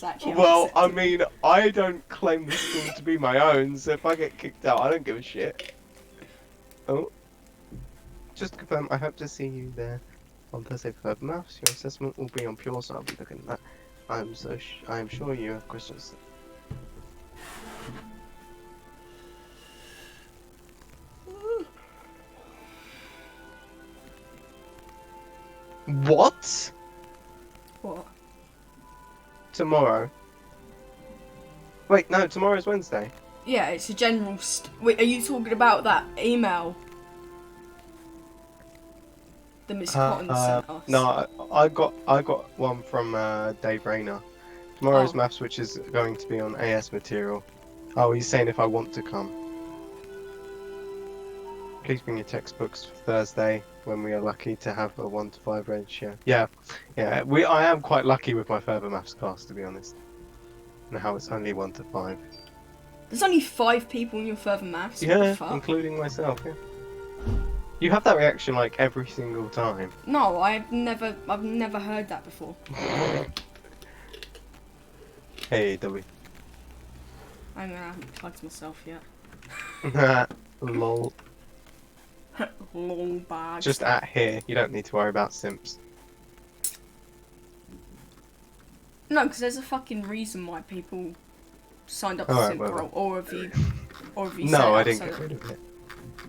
That's actually Well, I unacceptable. mean, I don't claim the school to be my own, so if I get kicked out, I don't give a shit. Oh, just to confirm, I hope to see you there on Thursday for further maths. Your assessment will be on pure, so I'll be looking at that. I am sure you have questions. What? What? Tomorrow? Wait, no, tomorrow's Wednesday. Yeah, it's a general. Wait, are you talking about that email? The Miss Cotton sent us. No, I got one from Dave Rayner. Tomorrow's Oh, maths, which is going to be on AS material. Oh, he's saying if I want to come. Please bring your textbooks for Thursday when we are lucky to have a 1:5 ratio. Yeah, yeah. I am quite lucky with my further maths class, to be honest. And how it's only 1:5. there's only 5 people in your further maths. What the Yeah, fuck? including myself. Yeah. You have that reaction like every single time. No, I've never heard that before. Hey, W. I haven't plugged myself yet. Lol. Long bag. Just at here. You don't need to worry about simps. No, because there's a fucking reason why people signed up to Alright, Simp well. or have you set No, it I up didn't so get that- rid of it.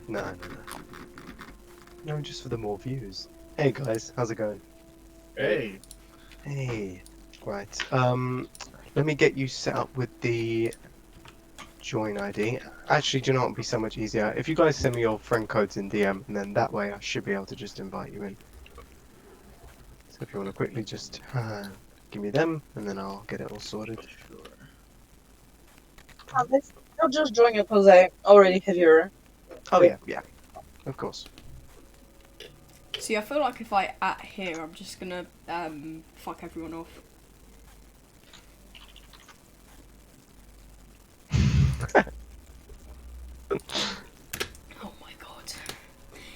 No. No, just for the more views. Hey guys, how's it going? Hey. Hey. Right. Let me get you set up with the join ID. Actually, do you know what would be so much easier? If you guys send me your friend codes in DM, and then that way I should be able to just invite you in. So if you want to quickly just give me them, and then I'll get it all sorted. Sure. I'll just join you because I already have your. Oh yeah, of course. See, I feel like if I at here, I'm just gonna fuck everyone off. Oh my god.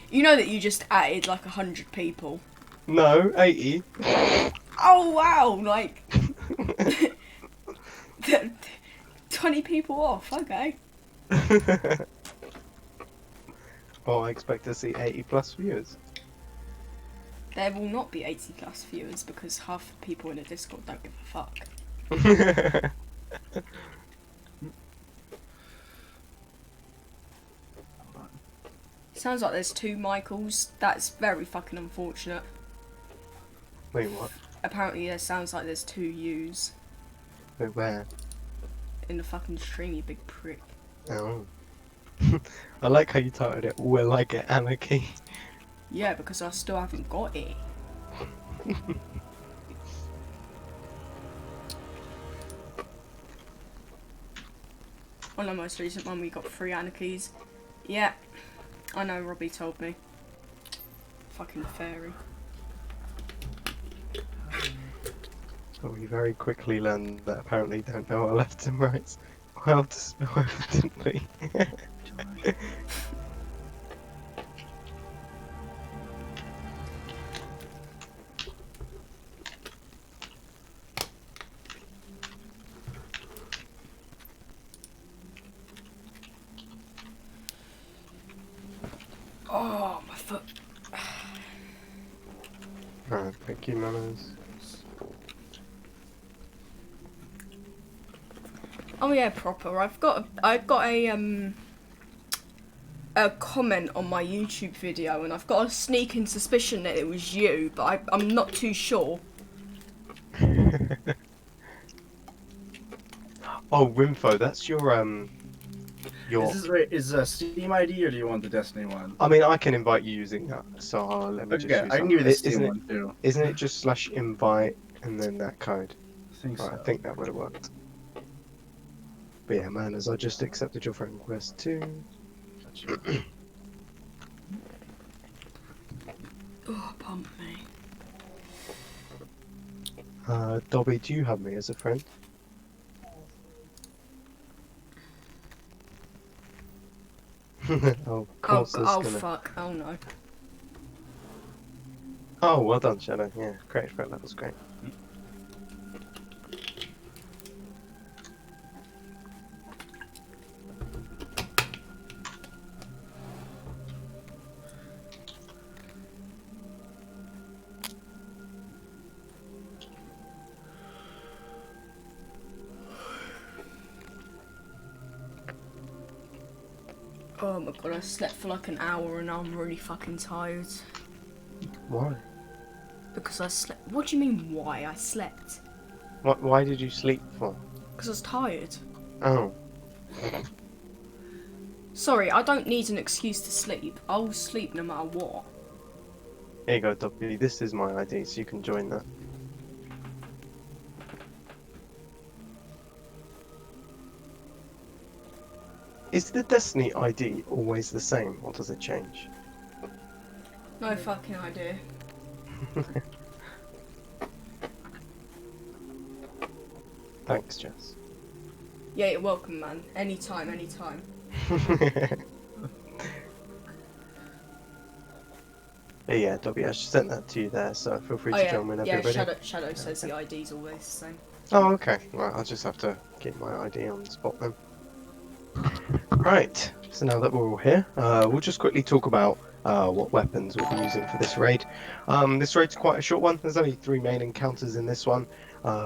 You know that you just added like 100 people. No, 80. Oh wow, like 20 people off, okay. Oh, I expect to see 80 plus viewers. There will not be 80 plus viewers because half the people in the Discord don't give a fuck. Sounds like there's 2 Michaels. That's very fucking unfortunate. Wait, what? Apparently there sounds like there's 2 U's Wait, where? in the fucking stream, you big prick. Oh. I like how you titled it, Will I Get Anarchy? Yeah, because I still haven't got it. On the most recent one we got 3 anarchies. Yeah, I know, Robbie told me. Fucking fairy. But we very quickly learned that apparently don't know our lefts and rights. How to spell evidently. Oh, my foot. Alright, thank you, manners. Oh yeah, proper. I've got a comment on my YouTube video, and I've got a sneaking suspicion that it was you, but I'm not too sure. Oh, Rimfo, that's your Is a Steam ID or do you want the Destiny one? I mean, I can invite you using that, so let me just Okay, use I that. can give you the Isn't Steam it- one too. Isn't it just /invite and then that code? I think Right, so. I think that would have worked. But yeah, manners, I just accepted your friend request too. Gotcha. Oh, pump me. Dobby, do you have me as a friend? Oh, of course there's Oh gonna... fuck. Oh no. Oh, well done, Shadow. Yeah, great, that was great. Oh my god, I slept for like an hour and I'm really fucking tired. Why? Because I slept. What do you mean, why? I slept. Why did you sleep for? Because I was tired. Oh. Sorry, I don't need an excuse to sleep. I'll sleep no matter what. Here you go, W. This is my ID, so you can join that. Is the Destiny ID always the same, or does it change? No fucking idea. Thanks, Jess. Yeah, you're welcome, man. Anytime, anytime. But yeah, W, I just sent that to you there, so feel free Oh to yeah, join whenever yeah. you're ready. Shadow says the ID's always the same. Oh, okay. Right, I'll just have to get my ID on the spot then. Right, so now that we're all here, we'll just quickly talk about what weapons we'll be using for this raid. This raid's quite a short one. There's only 3 main encounters in this one.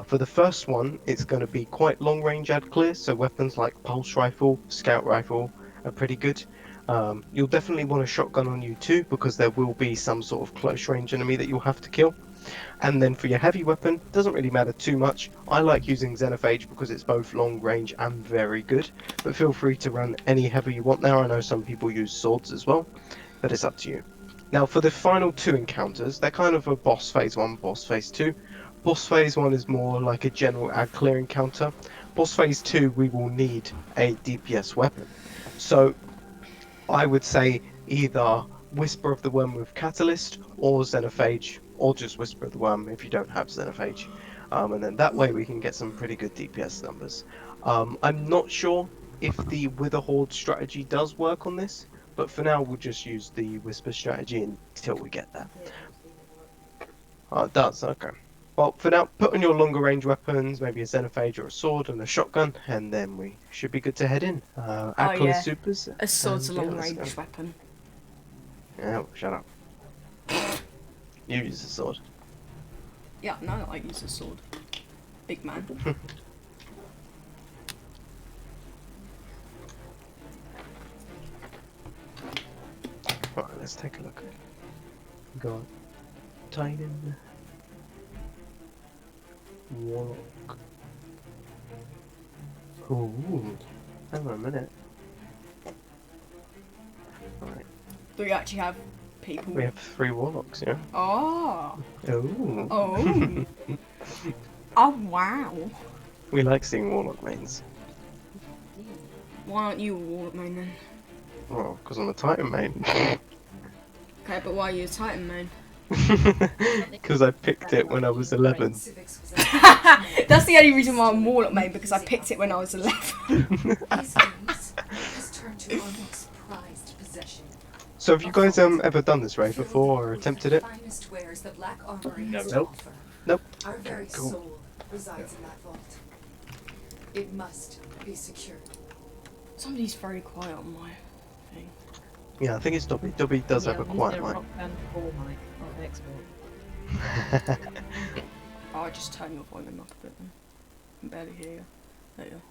For the first one, it's going to be quite long range ad clear, so weapons like pulse rifle, scout rifle are pretty good. You'll definitely want a shotgun on you too, because there will be some sort of close range enemy that you'll have to kill. And then for your heavy weapon, doesn't really matter too much. I like using Xenophage because it's both long range and very good, but feel free to run any heavy you want there. I know some people use swords as well, but it's up to you. Now for the final 2 encounters, they're kind of a boss phase 1, boss phase 2. Boss phase 1 is more like a general ad clear encounter. Boss phase 2, we will need a DPS weapon. So I would say either Whisper of the Worm with Catalyst or Xenophage, or just Whisper of the Worm if you don't have Xenophage. And then that way we can get some pretty good DPS numbers. I'm not sure if the Wither Horde strategy does work on this, but for now we'll just use the Whisper strategy until we get there. Oh, it does, okay. Well, for now, put on your longer range weapons, maybe a Xenophage or a sword and a shotgun, and then we should be good to head in. yeah. Supers. A sword's a and, yeah, long let's range go. weapon. Yeah, well, shut up. You use the sword. Yeah, no, I use a sword. Big man. Right, let's take a look. Go on. Titan. Warlock. Ooh. Hang on a minute. Right. Do we actually have people? We have 3 warlocks, yeah? Oh. Ooh. Oh. Oh, wow. We like seeing warlock mains. Why aren't you a warlock main then? Well, because I'm a Titan main. Okay, but why are you a Titan main? Because I picked it when I was 11. That's the only reason why I'm warlock main, because I picked it when I was 11. These things has turned to almost prized possession. So have you guys ever done this raid before or attempted it? Finest wares the Black Armory No. has to Nope. offer. Nope. Our very Cool. soul resides in that vault. It must be secured. Somebody's very quiet on my thing. Yeah, I think it's Dobby. Dobby does have a quiet mic. Oh, I just turn your volume up a bit then. I can barely hear you. There you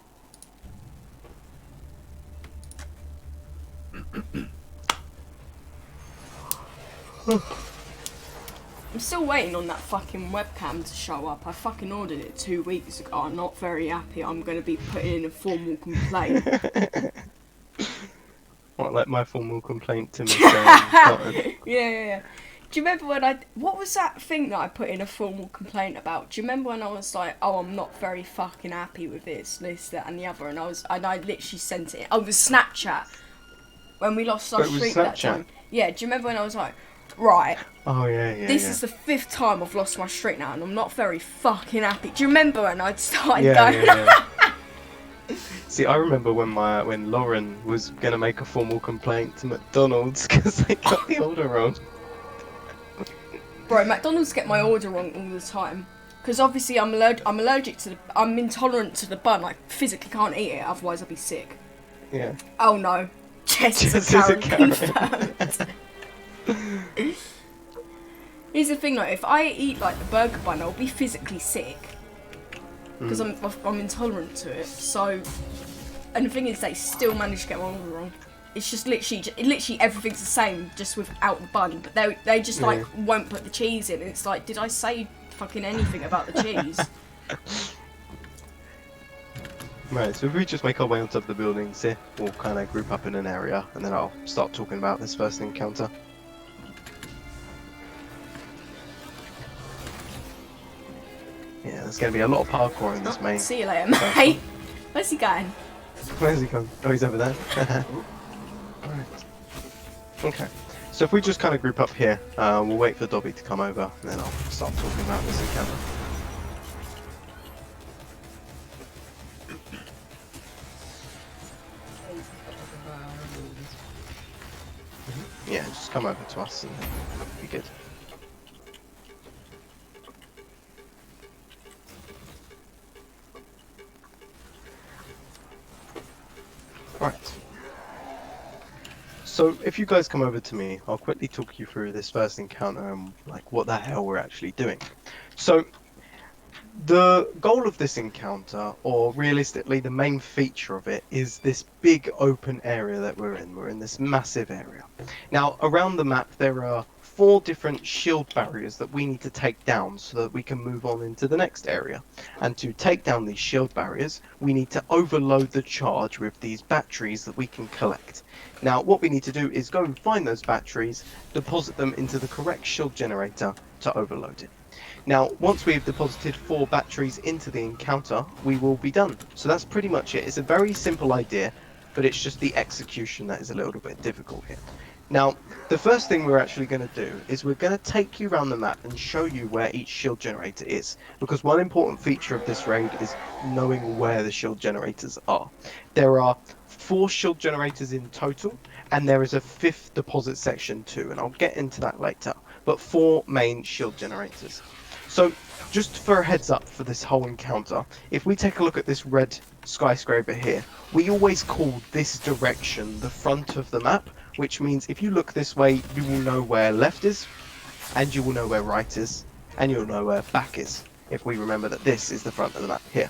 go. I'm still waiting on that fucking webcam to show up. I fucking ordered it 2 weeks ago. I'm not very happy. I'm going to be putting in a formal complaint. What, like my formal complaint to Mr. Cotton? Yeah. Do you remember when what was that thing that I put in a formal complaint about? Do you remember when I was like, oh, I'm not very fucking happy with this, that and the other, and I literally sent it. Oh, it was Snapchat. When we lost our It was streak that Snapchat? time. Yeah, do you remember when I was like, right, Oh, yeah. this is the 5th time I've lost my streak now, and I'm not very fucking happy. Do you remember when I'd started going? Yeah. See, I remember when Lauren was going to make a formal complaint to McDonald's because they got the order wrong. Bro, McDonald's get my order wrong all the time. Because obviously I'm allergic to I'm intolerant to the bun. I physically can't eat it, otherwise I'll be sick. Yeah. Oh no. Jess is Jess a is a Karen Karen. confirmed. Here's the thing though, if I eat like the burger bun, I'll be physically sick. Because I'm intolerant to it. So, and the thing is, they still managed to get my order wrong. It's just literally everything's the same, just without the bun. But they just like won't put the cheese in. It's like, did I say fucking anything about the cheese? Right, so if we just make our way on top of the buildings here, we'll kind of group up in an area, and then I'll start talking about this first encounter. Yeah, there's going to be a lot of parkour in this main. See you later, mate. Where's he going? Where's he gone? Oh, he's over there. Alright. Okay. So if we just kind of group up here, we'll wait for Dobby to come over, and then I'll start talking about this encounter. Yeah, just come over to us and it'll be good. Right. So if you guys come over to me, I'll quickly talk you through this first encounter and like what the hell we're actually doing. So the goal of this encounter, or realistically the main feature of it, is this big open area that we're in. We're in this massive area. Now around the map there are 4 different shield barriers that we need to take down so that we can move on into the next area. And to take down these shield barriers, we need to overload the charge with these batteries that we can collect. Now what we need to do is go and find those batteries, deposit them into the correct shield generator to overload it. Now, once we've deposited 4 batteries into the encounter, we will be done. So that's pretty much it. It's a very simple idea, but it's just the execution that is a little bit difficult here. Now, the first thing we're actually going to do is we're going to take you around the map and show you where each shield generator is. Because one important feature of this raid is knowing where the shield generators are. There are 4 shield generators in total, and there is a 5th deposit section too, and I'll get into that later. But 4 main shield generators. So, just for a heads up for this whole encounter, if we take a look at this red skyscraper here, we always call this direction the front of the map, which means if you look this way, you will know where left is, and you will know where right is, and you'll know where back is, if we remember that this is the front of the map here.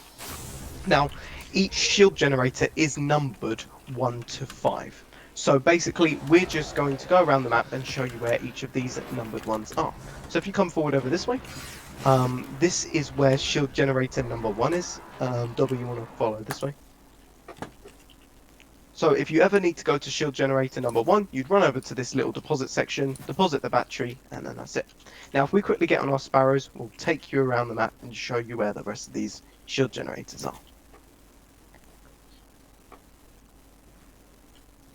Now, each shield generator is numbered 1 to 5. So basically, we're just going to go around the map and show you where each of these numbered ones are. So if you come forward over this way, this is where shield generator number 1 is. Dobby, you want to follow this way? So if you ever need to go to shield generator number 1, you'd run over to this little deposit section, deposit the battery, and then that's it. Now if we quickly get on our sparrows, we'll take you around the map and show you where the rest of these shield generators are.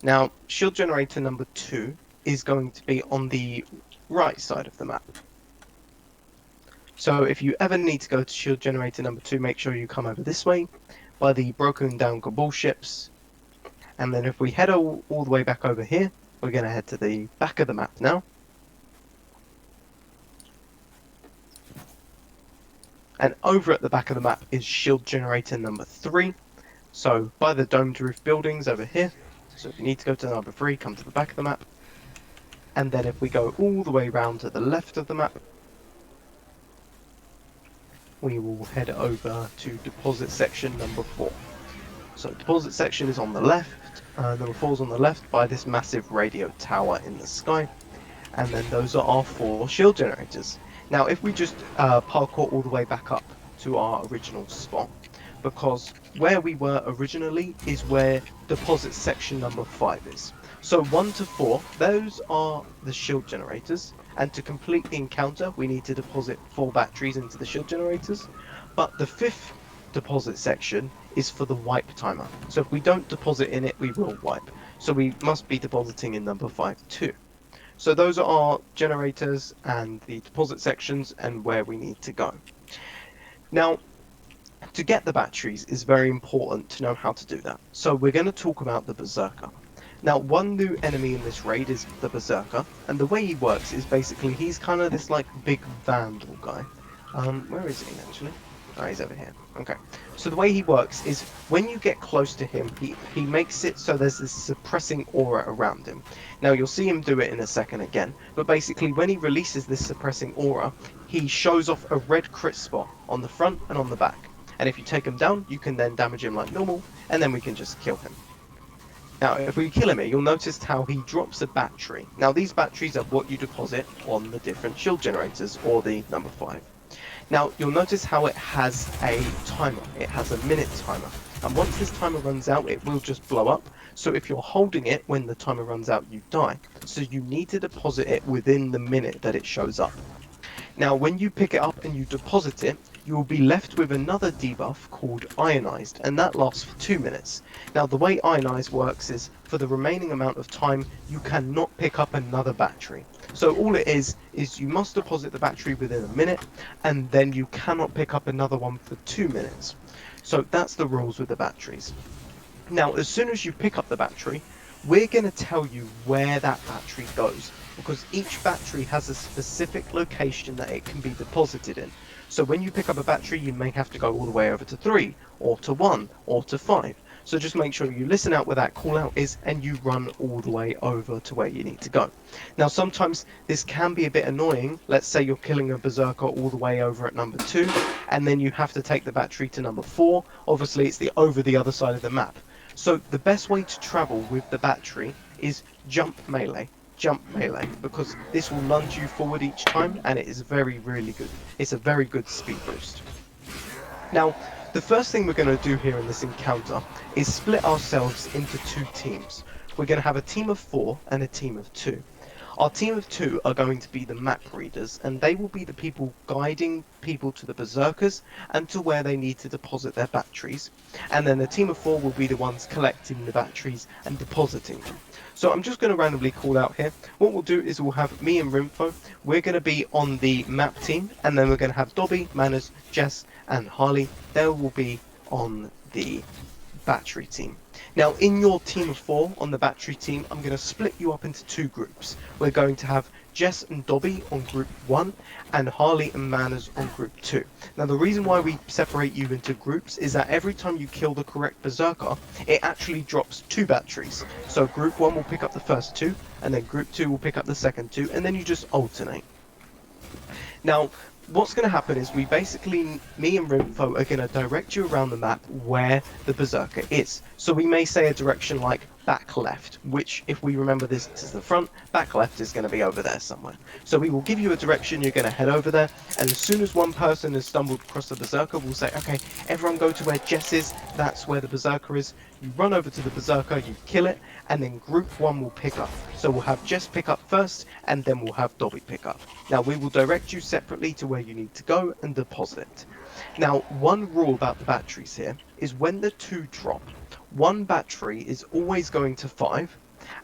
Now, shield generator number 2 is going to be on the right side of the map. So if you ever need to go to shield generator number 2, make sure you come over this way by the broken down Cabal ships. And then if we head all the way back over here, we're going to head to the back of the map now. And over at the back of the map is shield generator number 3. So by the domed roof buildings over here. So if you need to go to number 3, come to the back of the map. And then if we go all the way round to the left of the map, we will head over to deposit section number 4. So deposit section is on the left, number 4 is on the left by this massive radio tower in the sky. And then those are our 4 shield generators. Now if we just parkour all the way back up to our original spot, because where we were originally is where deposit section number 5 is. So 1 to 4, those are the shield generators, and to complete the encounter we need to deposit 4 batteries into the shield generators, but the 5th deposit section is for the wipe timer. So if we don't deposit in it, we will wipe. So we must be depositing in number 5 too. So those are our generators and the deposit sections and where we need to go. Now, to get the batteries is very important to know how to do that. So we're going to talk about the Berserker. Now, one new enemy in this raid is the Berserker, and the way he works is basically he's kind of this like big vandal guy. Where is he actually? Oh, he's over here. Okay. So the way he works is when you get close to him, he makes it so there's this suppressing aura around him. Now you'll see him do it in a second again, but basically when he releases this suppressing aura, he shows off a red crit spot on the front and on the back. And if you take him down, you can then damage him like normal, and then we can just kill him. Now, if we kill him here, you'll notice how he drops a battery. Now, these batteries are what you deposit on the different shield generators, or the number 5. Now, you'll notice how it has a timer. It has a minute timer. And once this timer runs out, it will just blow up. So if you're holding it when the timer runs out, you die. So you need to deposit it within the minute that it shows up. Now, when you pick it up and you deposit it, you will be left with another debuff called ionized, and that lasts for 2 minutes. Now, the way ionized works is for the remaining amount of time, you cannot pick up another battery. So all it is you must deposit the battery within a minute, and then you cannot pick up another one for 2 minutes. So that's the rules with the batteries. Now, as soon as you pick up the battery, we're going to tell you where that battery goes, because each battery has a specific location that it can be deposited in. So when you pick up a battery, you may have to go all the way over to 3, or to 1, or to 5. So just make sure you listen out where that call out is and you run all the way over to where you need to go. Now, sometimes this can be a bit annoying. Let's say you're killing a berserker all the way over at number 2, and then you have to take the battery to number 4. Obviously, it's over the other side of the map. So the best way to travel with the battery is jump melee, because this will lunge you forward each time, and it is really good. It's a very good speed boost. Now, the first thing we're going to do here in this encounter is split ourselves into 2 teams. We're going to have a team of 4 and a team of 2. Our team of 2 are going to be the map readers, and they will be the people guiding people to the berserkers and to where they need to deposit their batteries. And then the team of 4 will be the ones collecting the batteries and depositing them. So I'm just going to randomly call out here. What we'll do is we'll have me and Rimfo. We're going to be on the map team, and then we're going to have Dobby, Manners, Jess, and Harley. They will be on the battery team. Now, in your team of 4 on the battery team, I'm going to split you up into 2 groups. We're going to have Jess and Dobby on group 1 and Harley and Manners on group 2. Now, the reason why we separate you into groups is that every time you kill the correct berserker, it actually drops 2 batteries. So group 1 will pick up the first 2, and then group 2 will pick up the second 2, and then you just alternate. Now, what's going to happen is me and Rimfo are going to direct you around the map where the berserker is. So we may say a direction like back left, which, if we remember this is the front, back left is going to be over there somewhere. So we will give you a direction, you're going to head over there, and as soon as one person has stumbled across the berserker, we'll say, okay, everyone go to where Jess is, that's where the berserker is. You run over to the berserker, you kill it, and then group 1 will pick up. So we'll have Jess pick up first, and then we'll have Dobby pick up. Now, we will direct you separately to where you need to go and deposit. Now, one rule about the batteries here is when the 2 drop, one battery is always going to 5,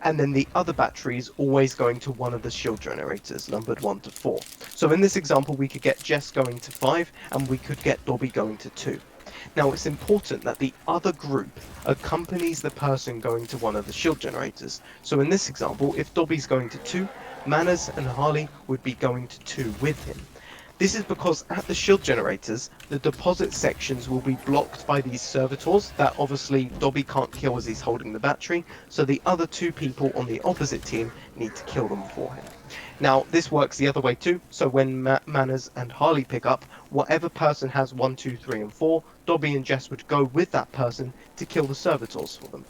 and then the other battery is always going to one of the shield generators, numbered 1 to 4. So in this example, we could get Jess going to 5, and we could get Dobby going to 2. Now, it's important that the other group accompanies the person going to one of the shield generators. So in this example, if Dobby's going to 2, Manners and Harley would be going to 2 with him. This is because at the shield generators, the deposit sections will be blocked by these servitors that obviously Dobby can't kill as he's holding the battery, so the other 2 people on the opposite team need to kill them for him. Now, this works the other way too, so when Manners and Harley pick up, whatever person has 1, 2, 3, and 4, Dobby and Jess would go with that person to kill the servitors for them.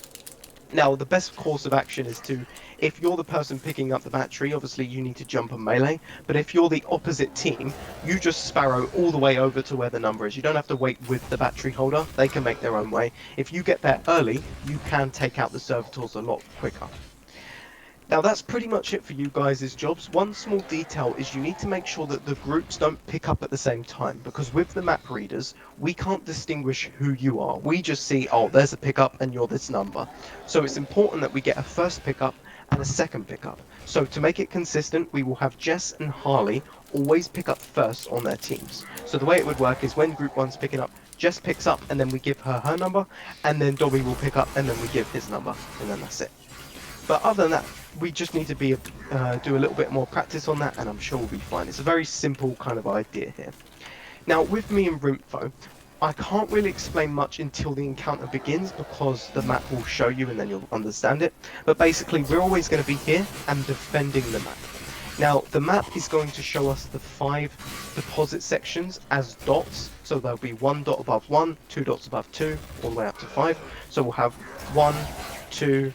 Now, the best course of action is to, if you're the person picking up the battery, obviously you need to jump and melee, but if you're the opposite team, you just sparrow all the way over to where the number is. You don't have to wait with the battery holder, they can make their own way. If you get there early, you can take out the servitors a lot quicker. Now, that's pretty much it for you guys' jobs. One small detail is you need to make sure that the groups don't pick up at the same time, because with the map readers, we can't distinguish who you are. We just see, oh, there's a pickup and you're this number. So it's important that we get a first pickup and a second pickup. So to make it consistent, we will have Jess and Harley always pick up first on their teams. So the way it would work is when group 1's picking up, Jess picks up and then we give her number, and then Dobby will pick up and then we give his number, and then that's it. But other than that, we just need to do a little bit more practice on that, and I'm sure we'll be fine. It's a very simple kind of idea here. Now, with me and Rimfo, I can't really explain much until the encounter begins, because the map will show you and then you'll understand it. But basically, we're always going to be here and defending the map. Now, the map is going to show us the 5 deposit sections as dots. So there'll be 1 dot above 1, 2 dots above 2, all the way up to 5. So we'll have 1, 2,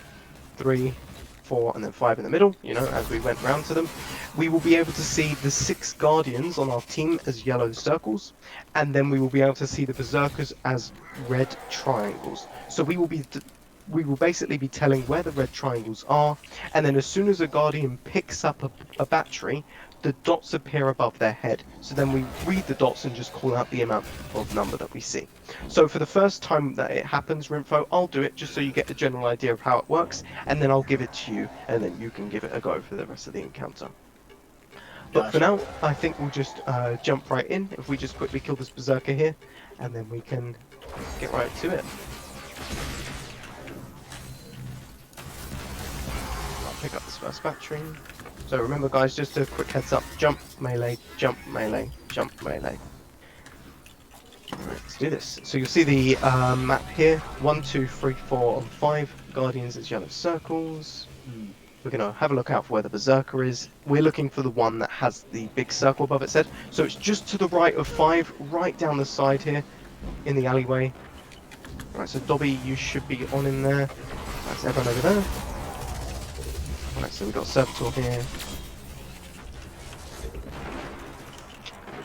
3, 4, and then 5 in the middle, you know, as we went round to them. We will be able to see the 6 Guardians on our team as yellow circles, and then we will be able to see the Berserkers as red triangles. So we will basically be telling where the red triangles are, and then as soon as a Guardian picks up a battery, the dots appear above their head. So then we read the dots and just call out the amount of number that we see. So for the first time that it happens, Rinfo, I'll do it just so you get a general idea of how it works, and then I'll give it to you, and then you can give it a go for the rest of the encounter. But for now, I think we'll just jump right in. If we just quickly kill this Berserker here, and then we can get right to it. I'll pick up this first battery. So remember guys, just a quick heads up, jump, melee, jump, melee, jump, melee. Right, let's do this. So you'll see the map here, 1, 2, 3, 4, and 5 Guardians as yellow circles. We're going to have a look out for where the Berserker is. We're looking for the one that has the big circle above its head. So it's just to the right of 5, right down the side here, in the alleyway. Right, so Dobby, you should be on in there. That's everyone over there. Right, so we've got Servator here.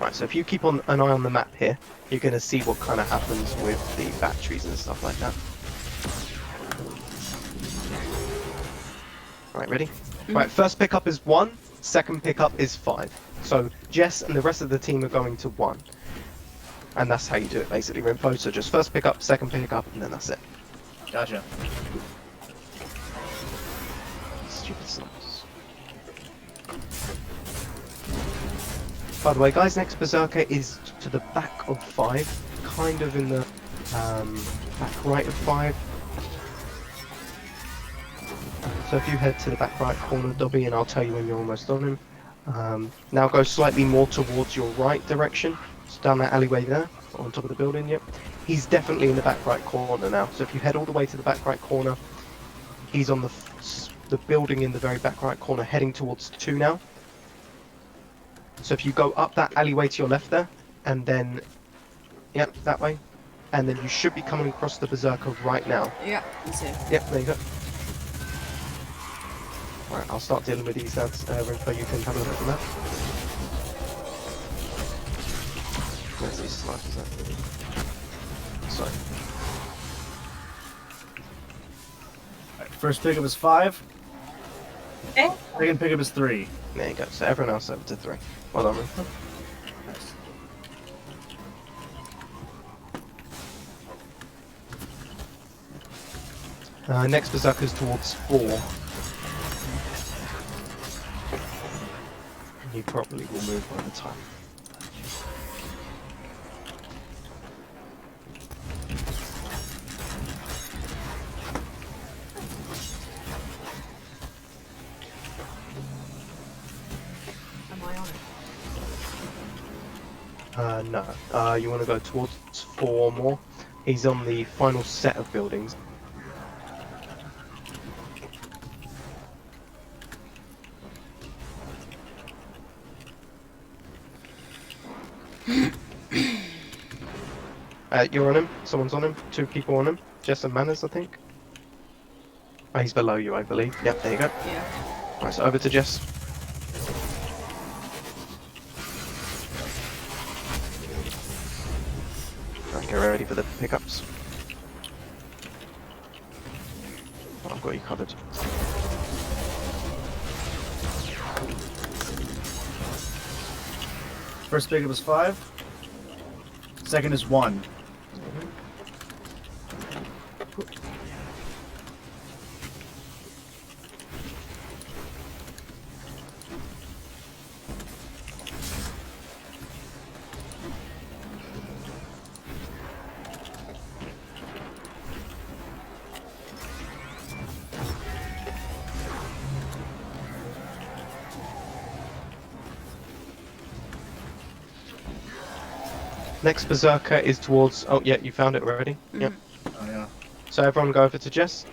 Right, so if you keep an eye on the map here, you're going to see what kind of happens with the batteries and stuff like that. Right, ready? Right, first pickup is 1, second pickup is 5. So Jess and the rest of the team are going to 1. And that's how you do it basically, Rinfo. So just first pickup, second pickup, and then that's it. Gotcha. Stupid snipers. By the way, guys, next Berserker is to the back of 5, kind of in the back right of 5. So if you head to the back right corner, Dobby, and I'll tell you when you're almost on him. Now go slightly more towards your right direction, so down that alleyway there, on top of the building, yep. He's definitely in the back right corner now, so if you head all the way to the back right corner, he's on the building in the very back right corner, heading towards 2 now. So if you go up that alleyway to your left there, and then, yep, that way, and then you should be coming across the Berserker right now. Yeah, that's it. Yep, there you go. Right, I'll start dealing with these lads. Rinfo, you can have a look at the map. Where's these snipers at? Sorry. Right, first pickup is 5. Okay. Second pickup is 3. There you go. So everyone else over to 3. Well done, Rinfo. Next Berserker's towards 4. He probably will move by the time. Am I on it? No. You want to go towards 4 more. He's on the final set of buildings. You're on him. Someone's on him. 2 people on him. Jess and Manners, I think. Oh, he's below you, I believe. Yep, there you go. Yeah. Right, so over to Jess. Right, get ready for the pickups. I've got you covered. First pickup is 5. Second is 1. Next Berserker is towards... Oh, yeah, you found it already. Yep. Oh yeah. So everyone go over to Jess.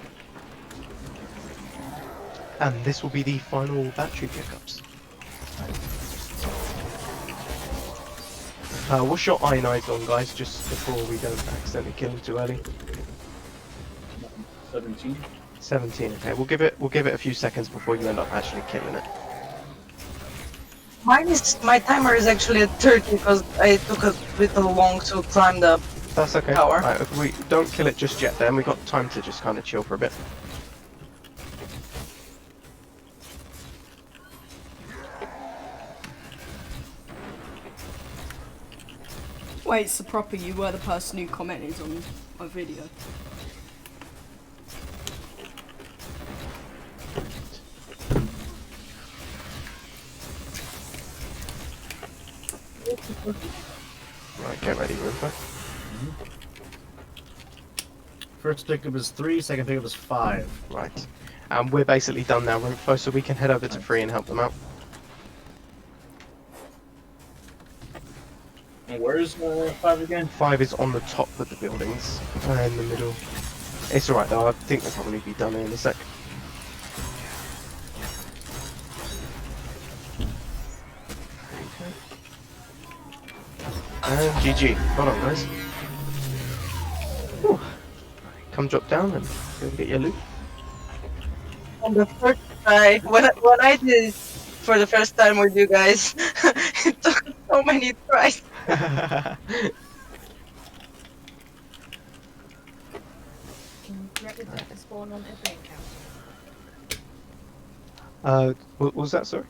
And this will be the final battery pickups. What's your ionized on, guys, just before we don't accidentally kill him too early? 17. 17. Okay, we'll give it a few seconds before you end up actually killing it. My timer is actually at 30 because I took a little long to climb the That's okay. tower. Right, if we don't kill it just yet, then we got time to just kind of chill for a bit. Wait, so proper, you were the person who commented on my video. Right, get ready, Rufus. First pickup is 3, second pickup is 5. Right. And we're basically done now, Rufus, so we can head over to 3 and help them out. And where's 5 again? 5 is on the top of the buildings, in the middle. It's alright though, I think they'll probably be done in a sec. And GG. Hold on, guys. Whew. Come drop down and go get your loot. On the first try, when I did it for the first time with you guys, it took so many tries. Threat detector spawn on every encounter. What was that, sorry?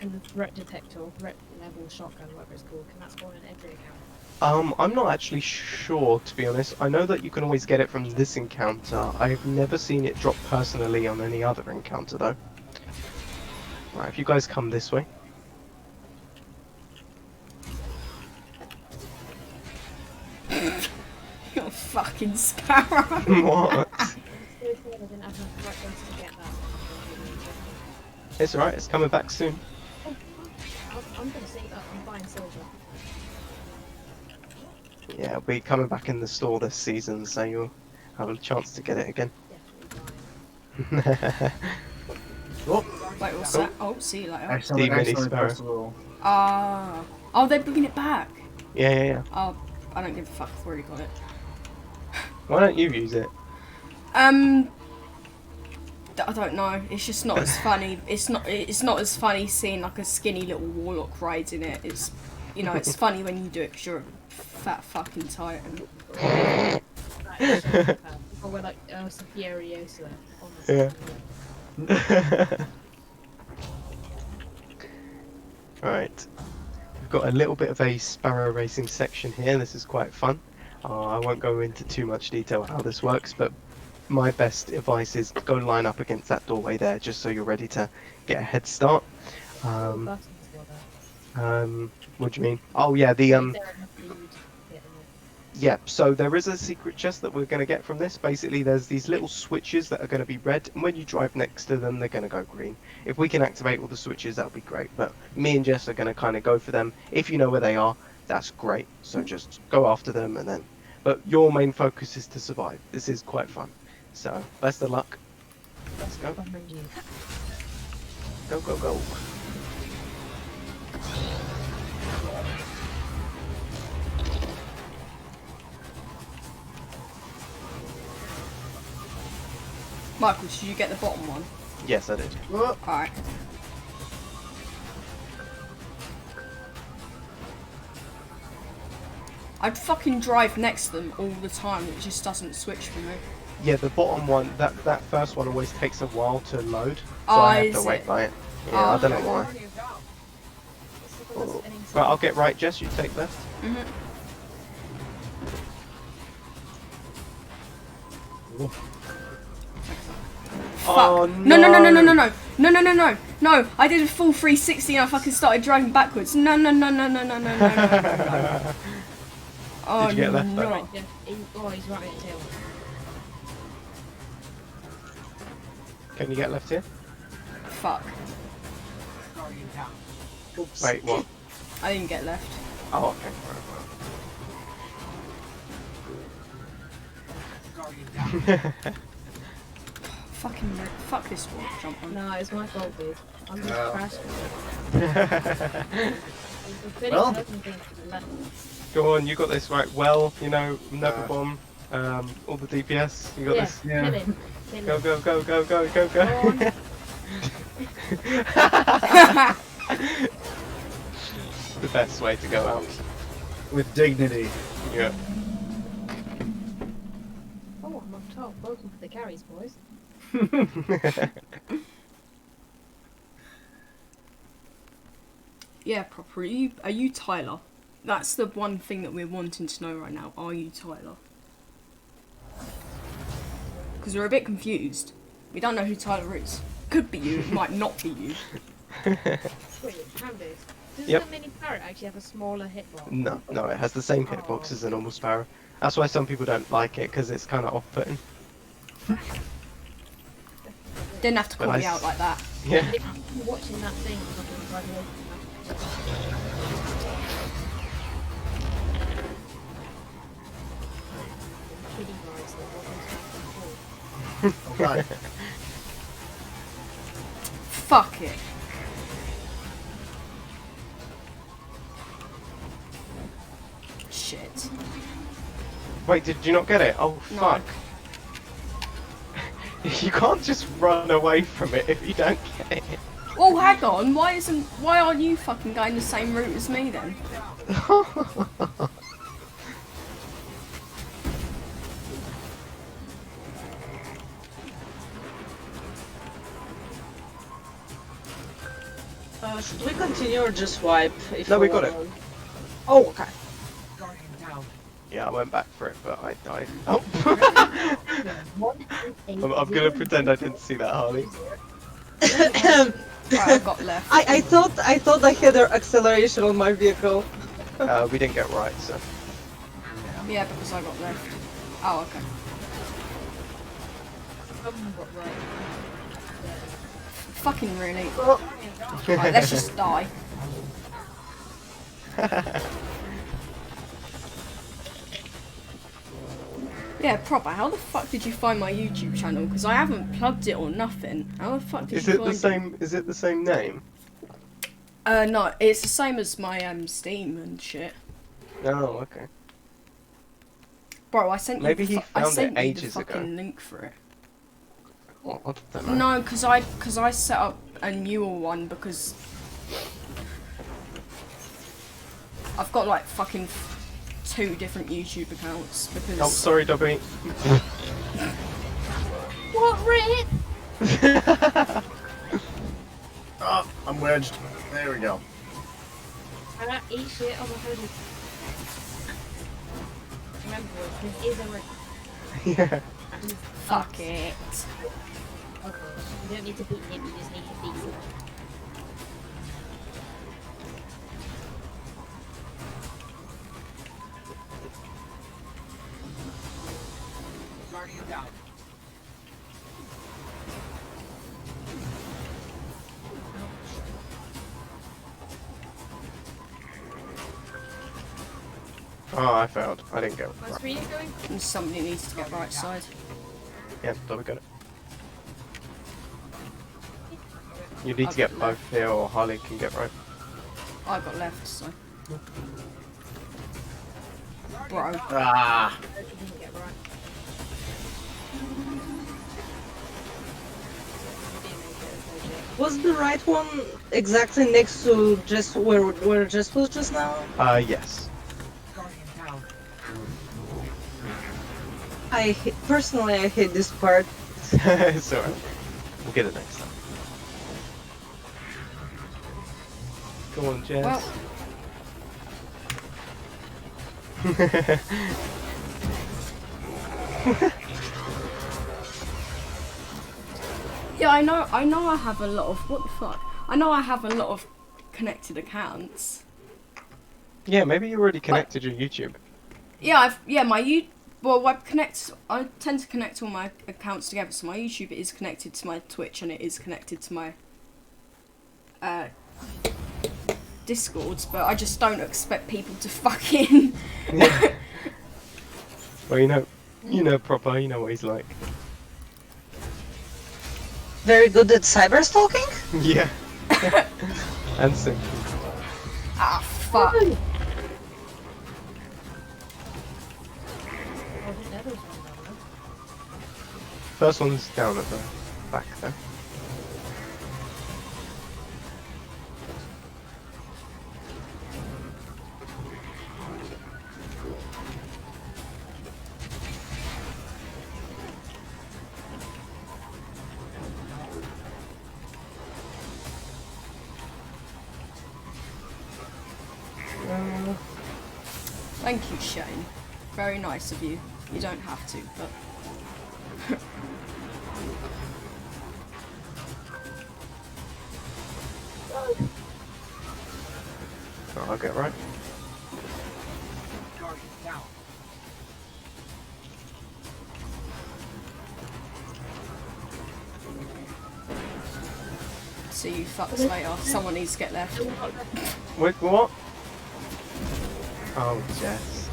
Can the threat detector, or threat level shotgun, whatever it's called, can that spawn in every encounter? I'm not actually sure, to be honest. I know that you can always get it from this encounter. I've never seen it drop personally on any other encounter, though. Right, if you guys come this way. You're a fucking sparrow. What? I didn't have enough threat points to get that. It's alright, it's coming back soon. I'm gonna save that. I'm buying silver. Yeah, it'll be coming back in the store this season, so you'll have a chance to get it again. Definitely buying. Wait, what's that? Oh, see you later. Accidentally, Mini accidentally Sparrow. pressed a little. Ah. Oh, they're bringing it back. Yeah. Oh, I don't give a fuck. I've already got it. Why don't you use it? I don't know. It's just not as funny. It's not as funny seeing like a skinny little warlock riding it. It's, you know, it's funny when you do it because you're a fat fucking titan. Or we're like Superioriosa on Yeah. Right. We've got a little bit of a sparrow racing section here. This is quite fun. I won't go into too much detail how this works, but my best advice is go line up against that doorway there, just so you're ready to get a head start. What do you mean? Oh yeah, yeah, so there is a secret chest that we're going to get from this. Basically, there's these little switches that are going to be red, and when you drive next to them, they're going to go green. If we can activate all the switches, that would be great, but me and Jess are going to kind of go for them. If you know where they are, that's great, so just go after them, and then... But your main focus is to survive. This is quite fun, so best of luck. Let's go. Go, go, go. Michael, did you get the bottom one? Yes, I did. Alright. I'd fucking drive next to them all the time. It just doesn't switch for me. Yeah, the bottom one, that first one always takes a while to load, so Oh, I have to is wait it? by it. Yeah, Oh, I don't know okay. why. Oh. Right, I'll get right, Jess, you take left. Oh, No, no, no, no, no, no, no, no, no, no, no, no! I did a full 360 and I fucking started driving backwards. No, no, no, no, no, no, no, no, no, no. Oh, Did you get left no. back? Oh, he's right at the tail. Can you get left here? Fuck. Wait, what? I didn't get left. Oh, okay. Fuck this wall. Jump on. No, it's my fault, dude. I'm just crashing. Well. Go on, you got this right. Well, you know, never bomb. All the DPS. You got Yeah, this. Yeah. kill him. Kill Go him. go go go go go Go on. go. The best way to go out. With dignity. Yeah. Oh, I'm on top. Welcome to the carries, boys. Yeah, proper. Are you Tyler? That's the one thing that we're wanting to know right now. Are you Tyler? Because we're a bit confused. We don't know who Tyler is. Could be you, it might not be you. Wait, it can do. Does Yep. the mini parrot actually have a smaller hitbox? No, no, it has the same hitbox as a normal sparrow. That's why some people don't like it, because it's kind of off-putting. Didn't have to But call I me s- out like that. Yeah. If you're watching that thing, fucking graduation. Kiddie rides that wasn't before. Okay. Fuck it. Shit. Wait, did you not get it? Oh, No. fuck. You can't just run away from it if you don't get it. Oh, hang on. Why aren't you fucking going the same route as me then? Should we continue or just wipe? If No, we we're got it. alone? Oh, okay. Yeah, I went back for it, but I died. Oh. I'm gonna pretend I didn't see that, Harley. Right, I got left. I thought I had an acceleration on my vehicle. We didn't get right, so. Yeah, because I got left. Oh, okay. Someone got right. Fucking really. Right, let's just die. Yeah, proper. How the fuck did you find my YouTube channel? Because I haven't plugged it or nothing. How the fuck did Is you it find the same? Is it the same name? No, it's the same as my Steam and shit. Oh, okay. Bro, I sent Maybe you. he I found sent it you ages the ago. fucking link for it. Well, I don't know. No, because I set up a newer one because I've got like fucking 2 different YouTube accounts because. Oh, sorry, Dobby. What, Rick? Oh, I'm wedged. There we go. I don't eat shit on the hoodie. Remember, this is a Rick. Yeah. Fuck it. Okay. You don't need to beat him, you just need to beat him. Oh, I failed. I didn't get it. Where's Right. Rita going? And somebody needs to get right side. Yeah, Dobby got it. You need I've to get got both left. here, or Harley can get right. I got left, so. Bro. Ah. I didn't get right. Was the right one exactly next to just where Jess was just now? Yes. Personally I hate this part. It's alright. We'll get it next time. Come on, Jess. Well, yeah, I know I have a lot of, what the fuck? I know I have a lot of connected accounts. Yeah, maybe you already connected your YouTube. Yeah, I tend to connect all my accounts together, so my YouTube is connected to my Twitch and it is connected to my Discords, but I just don't expect people to fucking Yeah. Well, you know proper, you know what he's like. Very good at cyber stalking? Yeah. And simple. ah fuck. I didn't know there was First one's down at the back there. Thank you, Shane. Very nice of you. You don't have to, but... Oh, I'll get right. See you fucks later. Someone needs to get left. Wait, what? Oh, Jess.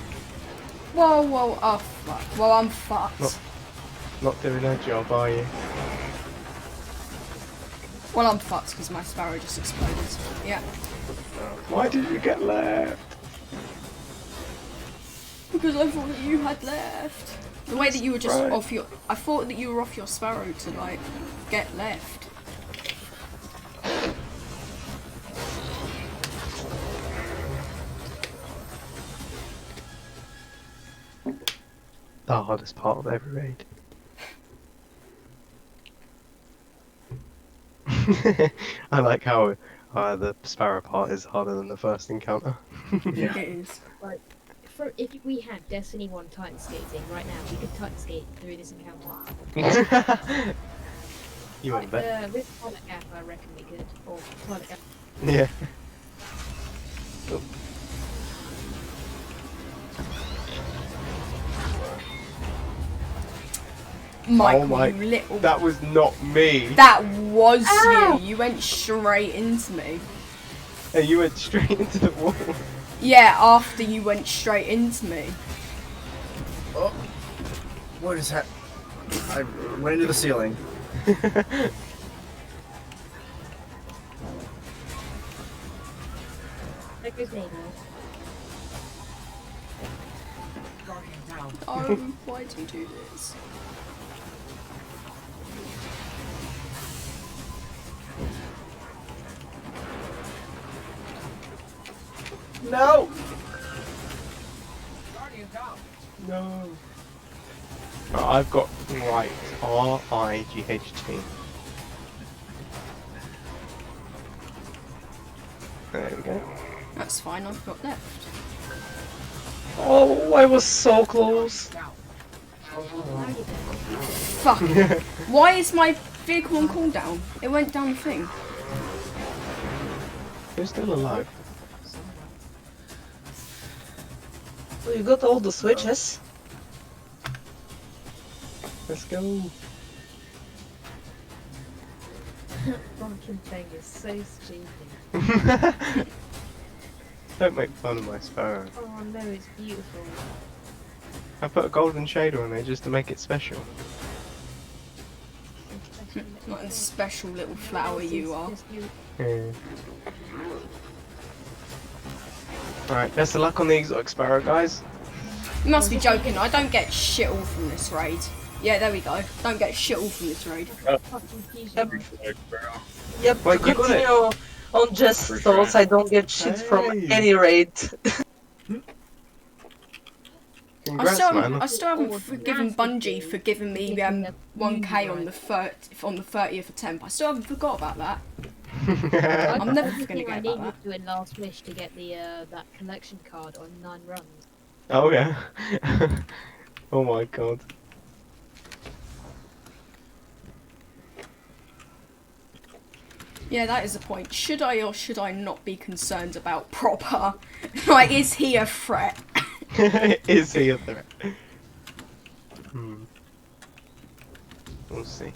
Whoa, whoa, oh fuck. Well, I'm fucked. Not doing her job, are you? Well, I'm fucked because my sparrow just exploded. Yeah. Why did you get left? Because I thought that you had left. The way that you were just Right. off your... I thought that you were off your sparrow to, like, get left. The hardest part of every raid. I like how the sparrow part is harder than the first encounter. It is. Like, if we had Destiny 1 Titan skating right now, we could Titan skate through this encounter. You wouldn't bet. With Pilot Gap, I reckon we could. Or Pilot Gap. Yeah. Michael, Oh my- you little... That was not me. That was you. You went straight into me. And you went straight into the wall. Yeah, after you went straight into me. Oh, what is that? I went into the ceiling. There goes Nemo. Oh, why do you do this? No. No. Oh, I've got right. R-I-G-H-T. There we go. That's fine, I've got left. Oh, I was so close. Fuck. Why is my vehicle on cooldown? It went down the thing. Who's still alive? So you got all the switches. Let's go. Fucking thing is so stupid. Don't make fun of my sparrow. Oh no, it's beautiful. I put a golden shader on there just to make it special. What a special little flower you are. Yeah. Alright, best of luck on the exotic sparrow, guys. You must be joking, I don't get shit all from this raid. Yeah, there we go. Don't get shit all from this raid. Yep, Wait, to you got it? continue on just thoughts, I don't get shit from Hey. any raid. Congrats, man. I still haven't forgiven Bungie for giving me 1k on the 30th of 10th. I still haven't forgot about that. I'm never gonna I get about needed that. to do a last wish to get the that collection card on 9 runs. Oh yeah. Oh my god. Yeah, that is the point. Should I or should I not be concerned about proper? Like, is he a threat? Is he a threat? We'll see.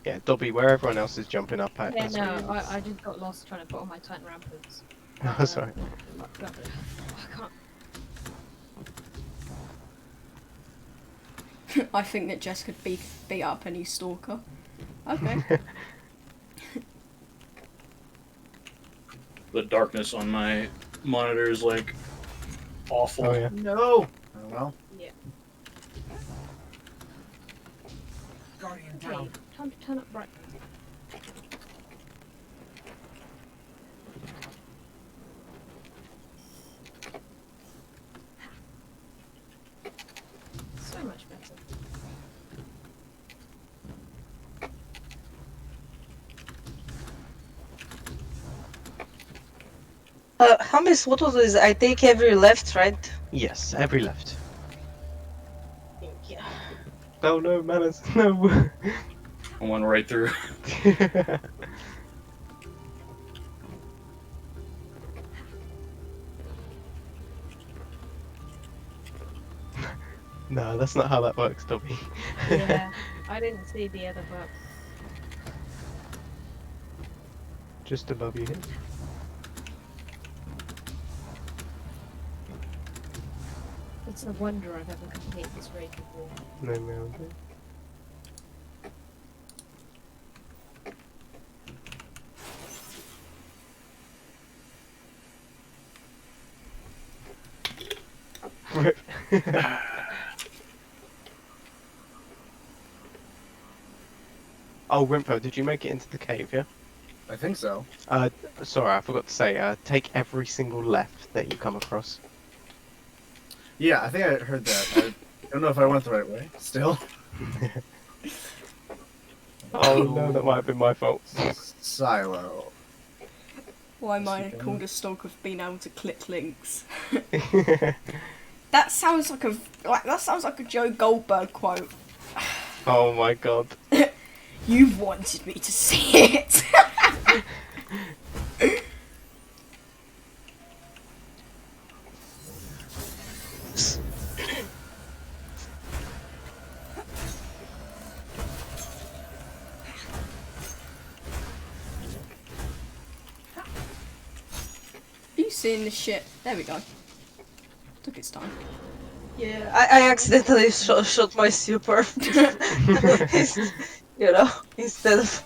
Yeah, Dobby, where everyone else is jumping up at. Yeah, that's no, where you- I just got lost trying to put on my Titan ramparts. Oh, sorry. I can't. I think that Jess could beat up any stalker. Okay. The darkness on my monitor is like awful. Oh yeah. No. Oh well. Yeah. Okay, time to turn up right. So much better. Hummus, what was this? I take every left, right? Yes, every left. Yeah. Oh no, manners, no. I went right through. No, that's not how that works, Dobby. Yeah, I didn't see the other book. Just above you here. It's a wonder I've ever completed this raid before. No mountain. Oh, Rimpo, did you make it into the cave, yeah? I think so. Sorry, I forgot to say, take every single left that you come across. Yeah, I think I heard that. I don't know if I went the right way. Still. Oh no, that might have been my fault. Silo. Why am I called a stalk of being able to click links? That sounds like a Joe Goldberg quote. Oh my god. You wanted me to see it. Are you seeing this shit? There we go. Took its time. Yeah, I accidentally shot my super. You know, instead of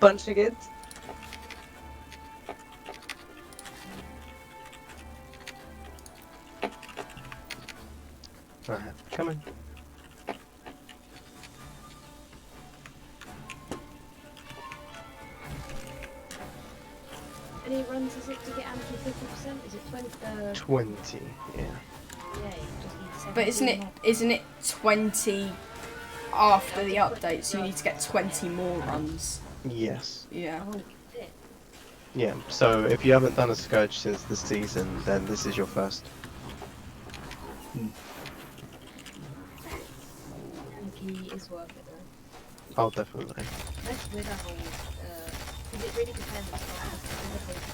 punching it. Right, come on. Any runs is it to get anarchy 50%? Is it 20? 20, yeah. Yeah, you just need 17 But isn't it 20 after the update? So you need to get 20 more runs. Yes. Yeah. Oh, shit. Yeah, so if you haven't done a Scourge since the season, then this is your first. Anarchy is worth it though. Oh, definitely. That's with a whole, because it really depends on the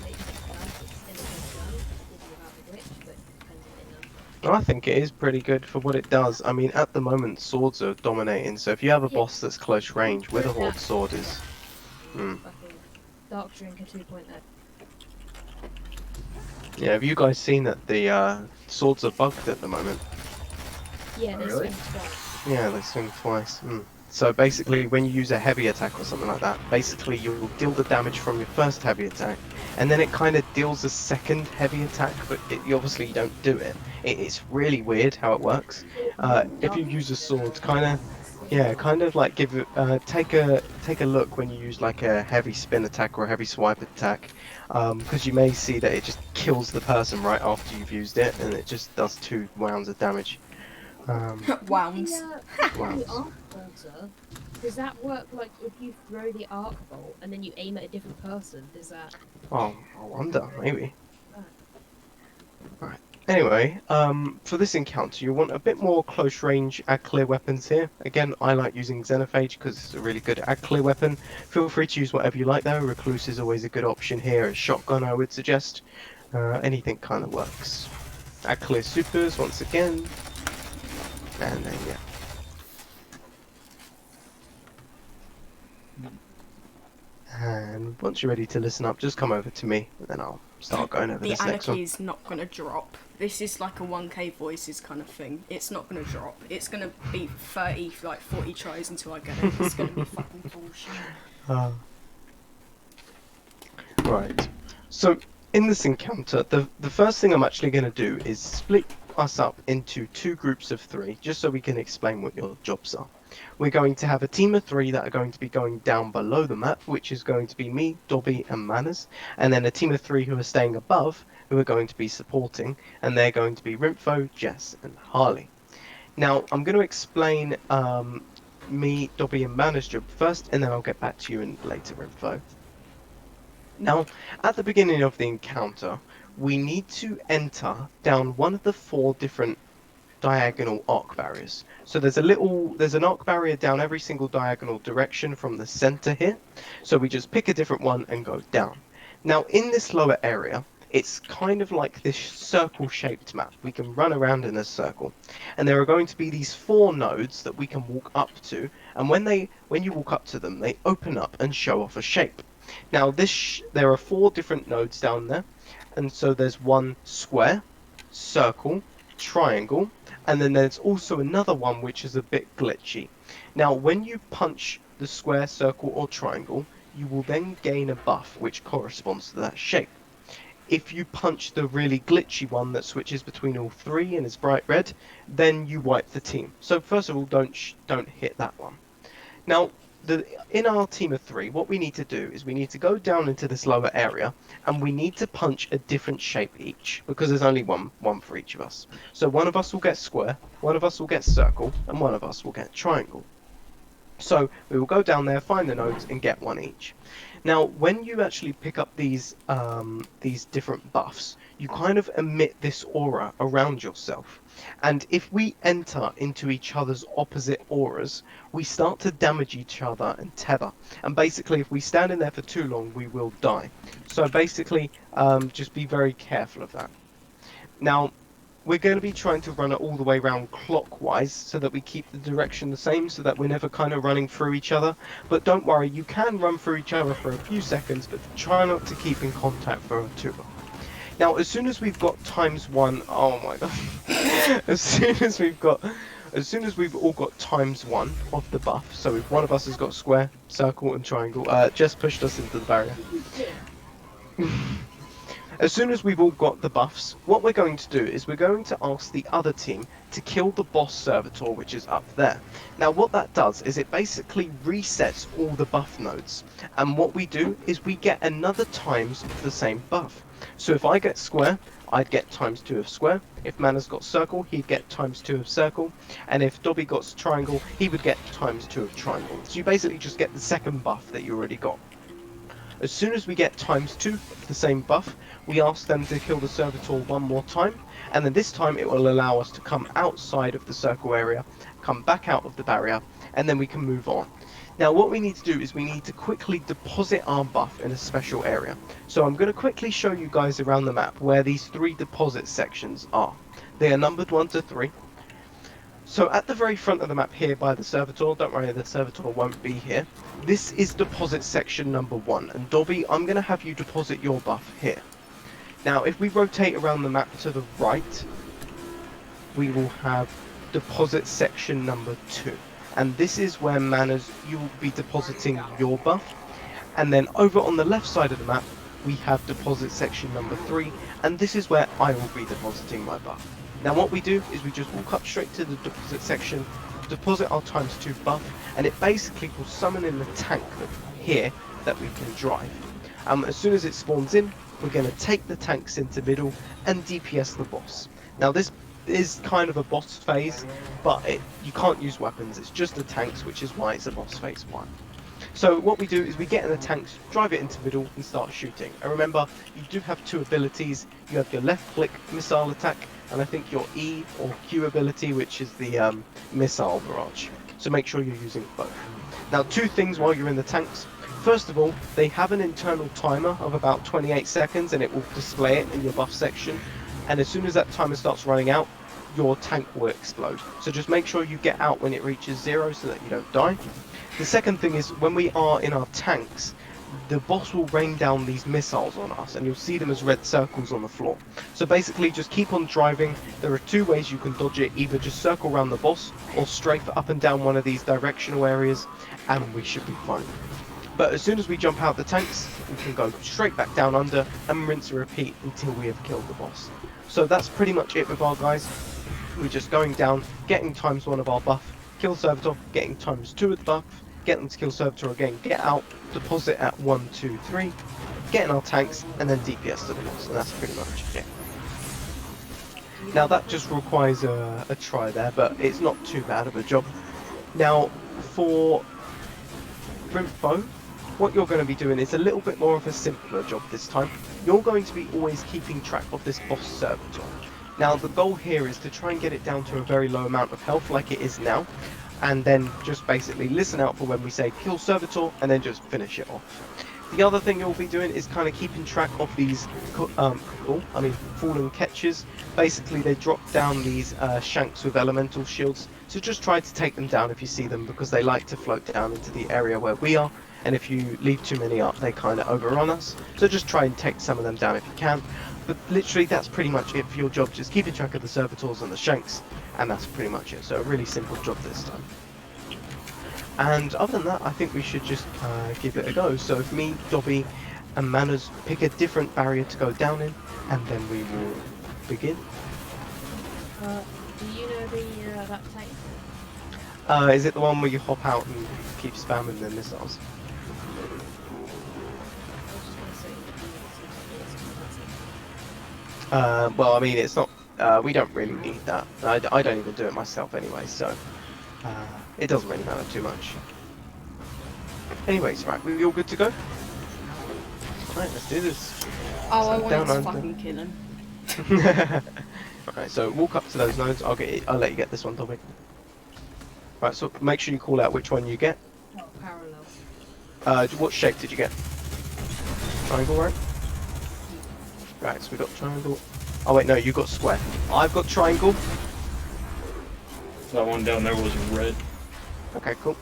maybe it's still a good run, thinking about the glitch, but it depends on it enough. I think it is pretty good for what it does. I mean, at the moment, swords are dominating, so if you have a boss that's close range with a Horde sword is... Fucking Dark Drinker 2.0. Yeah, have you guys seen that the swords are bugged at the moment? Yeah, Oh, they really? swing twice. Yeah, they swing twice. So basically, when you use a heavy attack or something like that, basically you'll deal the damage from your first heavy attack, and then it kind of deals a second heavy attack, but you obviously don't do it. It's really weird how it works. If you use a sword, kind of like give it, take a look when you use like a heavy spin attack or a heavy swipe attack, because you may see that it just kills the person right after you've used it, and it just does 2 rounds of damage. Wounds. The arc bolter, does that work like if you throw the arc bolt and then you aim at a different person? Does that? Oh, I wonder, maybe. Right. Anyway, for this encounter, you want a bit more close range clear weapons here. Again, I like using Xenophage because it's a really good clear weapon. Feel free to use whatever you like though. Recluse is always a good option here. A shotgun, I would suggest. Anything kind of works. Clear supers once again. And then, yeah. And once you're ready to listen up, just come over to me, and then I'll start going over The this next one. anarchy is not gonna drop. This is like a 1k voices kind of thing. It's not gonna drop. It's gonna be 30, like 40 tries until I get it. It's gonna be fucking bullshit. Right. So in this encounter, the first thing I'm actually going to do is split us up into 2 groups of 3, just so we can explain what your jobs are. We're going to have a team of 3 that are going to be going down below the map, which is going to be me, Dobby, and Manners, and then a team of 3 who are staying above, who are going to be supporting, and they're going to be Rinfo, Jess, and Harley. Now, I'm going to explain me, Dobby, and Manners' job first, and then I'll get back to you in later, Rinfo. Now, at the beginning of the encounter, we need to enter down one of the 4 different diagonal arc barriers. So there's an arc barrier down every single diagonal direction from the center here. So we just pick a different one and go down. Now, in this lower area, it's kind of like this circle-shaped map. We can run around in a circle, and there are going to be these 4 nodes that we can walk up to. And when you walk up to them, they open up and show off a shape. Now, there are 4 different nodes down there, and so there's one square, circle, triangle, and then there's also another one which is a bit glitchy. Now, when you punch the square, circle, or triangle, you will then gain a buff which corresponds to that shape. If you punch the really glitchy one that switches between all 3 and is bright red, then you wipe the team. So first of all, don't hit that one. Now, in our team of 3, what we need to do is we need to go down into this lower area, and we need to punch a different shape each, because there's only one for each of us. So one of us will get square, one of us will get circle, and one of us will get triangle. So we will go down there, find the nodes, and get one each. Now, when you actually pick up these different buffs, you kind of emit this aura around yourself. And if we enter into each other's opposite auras, we start to damage each other and tether. And basically, if we stand in there for too long, we will die. So basically, just be very careful of that. Now, we're going to be trying to run it all the way around clockwise so that we keep the direction the same, so that we're never kind of running through each other. But don't worry, you can run through each other for a few seconds, but try not to keep in contact for too long. Now, as soon as we've got ×1, oh my god, as soon as we've all got ×1 of the buff, so if one of us has got square, circle, and triangle, just pushed us into the barrier. As soon as we've all got the buffs, what we're going to do is we're going to ask the other team to kill the boss servitor, which is up there. Now, what that does is it basically resets all the buff nodes, and what we do is we get another times of the same buff. So if I get square, I'd get ×2 of square. If Manners got circle, he'd get ×2 of circle. And if Dobby got triangle, he would get ×2 of triangle. So you basically just get the second buff that you already got. As soon as we get ×2 of the same buff, we ask them to kill the servitor one more time, and then this time it will allow us to come outside of the circle area, come back out of the barrier, and then we can move on. Now, what we need to do is we need to quickly deposit our buff in a special area. So I'm going to quickly show you guys around the map where these 3 deposit sections are. They are numbered 1 to 3. So at the very front of the map here by the servitor, don't worry, the servitor won't be here. This is deposit section number 1, and Dobby, I'm going to have you deposit your buff here. Now, if we rotate around the map to the right, we will have deposit section number 2. And this is where Manners, you will be depositing your buff. And then over on the left side of the map, we have deposit section number 3, and this is where I will be depositing my buff. Now what we do is we just walk up straight to the deposit section, deposit our ×2 buff, and it basically will summon in the tank here that we can drive. As soon as it spawns in, we're going to take the tanks into middle and DPS the boss. Now this is kind of a boss phase, but you can't use weapons, it's just the tanks, which is why it's a boss phase 1. So what we do is we get in the tanks, drive it into middle, and start shooting. And remember, you do have 2 abilities. You have your left click missile attack, and I think your E or Q ability, which is the missile barrage. So make sure you're using both. Now, 2 things while you're in the tanks. First of all, they have an internal timer of about 28 seconds, and it will display it in your buff section. And as soon as that timer starts running out, your tank will explode. So just make sure you get out when it reaches 0 so that you don't die. The second thing is, when we are in our tanks, the boss will rain down these missiles on us, and you'll see them as red circles on the floor. So basically, just keep on driving. There are 2 ways you can dodge it, either just circle around the boss, or strafe up and down one of these directional areas, and we should be fine. But as soon as we jump out the tanks, we can go straight back down under and rinse and repeat until we have killed the boss. So that's pretty much it with our guys. We're just going down, getting ×1 of our buff, kill Servitor, getting ×2 of the buff, get them to kill Servitor again, get out, deposit at 1, 2, 3, getting our tanks, and then DPS to the boss, and that's pretty much it. Now that just requires a try there, but it's not too bad of a job. Now for Brimfo, what you're going to be doing is a little bit more of a simpler job this time. You're going to be always keeping track of this boss Servitor. Now the goal here is to try and get it down to a very low amount of health like it is now, and then just basically listen out for when we say kill Servitor and then just finish it off. The other thing you'll be doing is kind of keeping track of these fallen catches. Basically they drop down these shanks with elemental shields, so just try to take them down if you see them, because they like to float down into the area where we are, and if you leave too many up they kind of overrun us, so just try and take some of them down if you can. But literally that's pretty much it for your job, just keeping track of the servitors and the shanks, and that's pretty much it. So a really simple job this time. And other than that, I think we should just give it a go. So if me, Dobby and Manners pick a different barrier to go down in, and then we will begin. Do you know that tank? Is it the one where you hop out and keep spamming the missiles? Well, I mean, it's not. We don't really need that. I don't even do it myself anyway, so it doesn't really matter too much. Anyways, right, we all good to go? Right, let's do this. Oh, I So, wanted down to under. fucking kill him. Alright, so walk up to those nodes. I'll let you get this one, Dobby. Right, so make sure you call out which one you get. Oh, parallel. What shape did you get? Triangle, right? Right, so we got triangle. Oh wait, no, you got square. I've got triangle. That one down there was red. Okay, cool.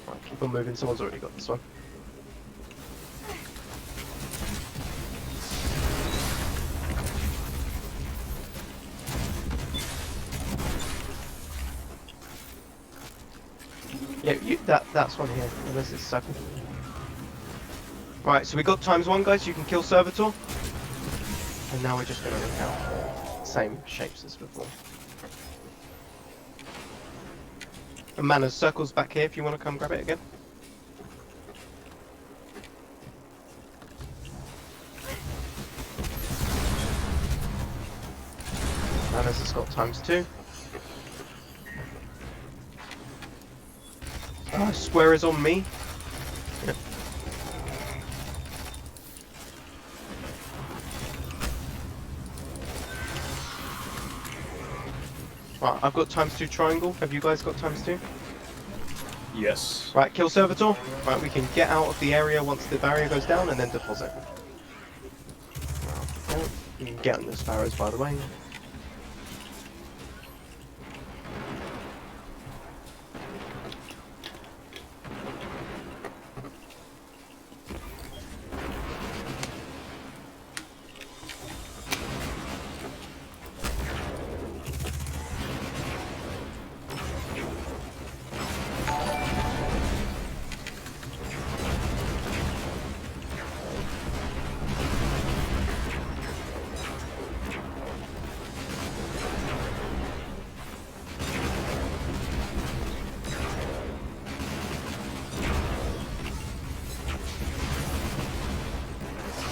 Right, keep on moving. Someone's already got this one. Yeah, that's one here, unless it's second. Right, so we got ×1, guys. You can kill Servitor. And now we're just going to look out. Same shapes as before. And Manners, circles back here if you want to come grab it again. Manners has got ×2. Square is on me. Yep. Right, I've got ×2 triangle. Have you guys got ×2? Yes. Right, kill Servitor. Right, we can get out of the area once the barrier goes down and then deposit. Oh, you can get on the sparrows, by the way.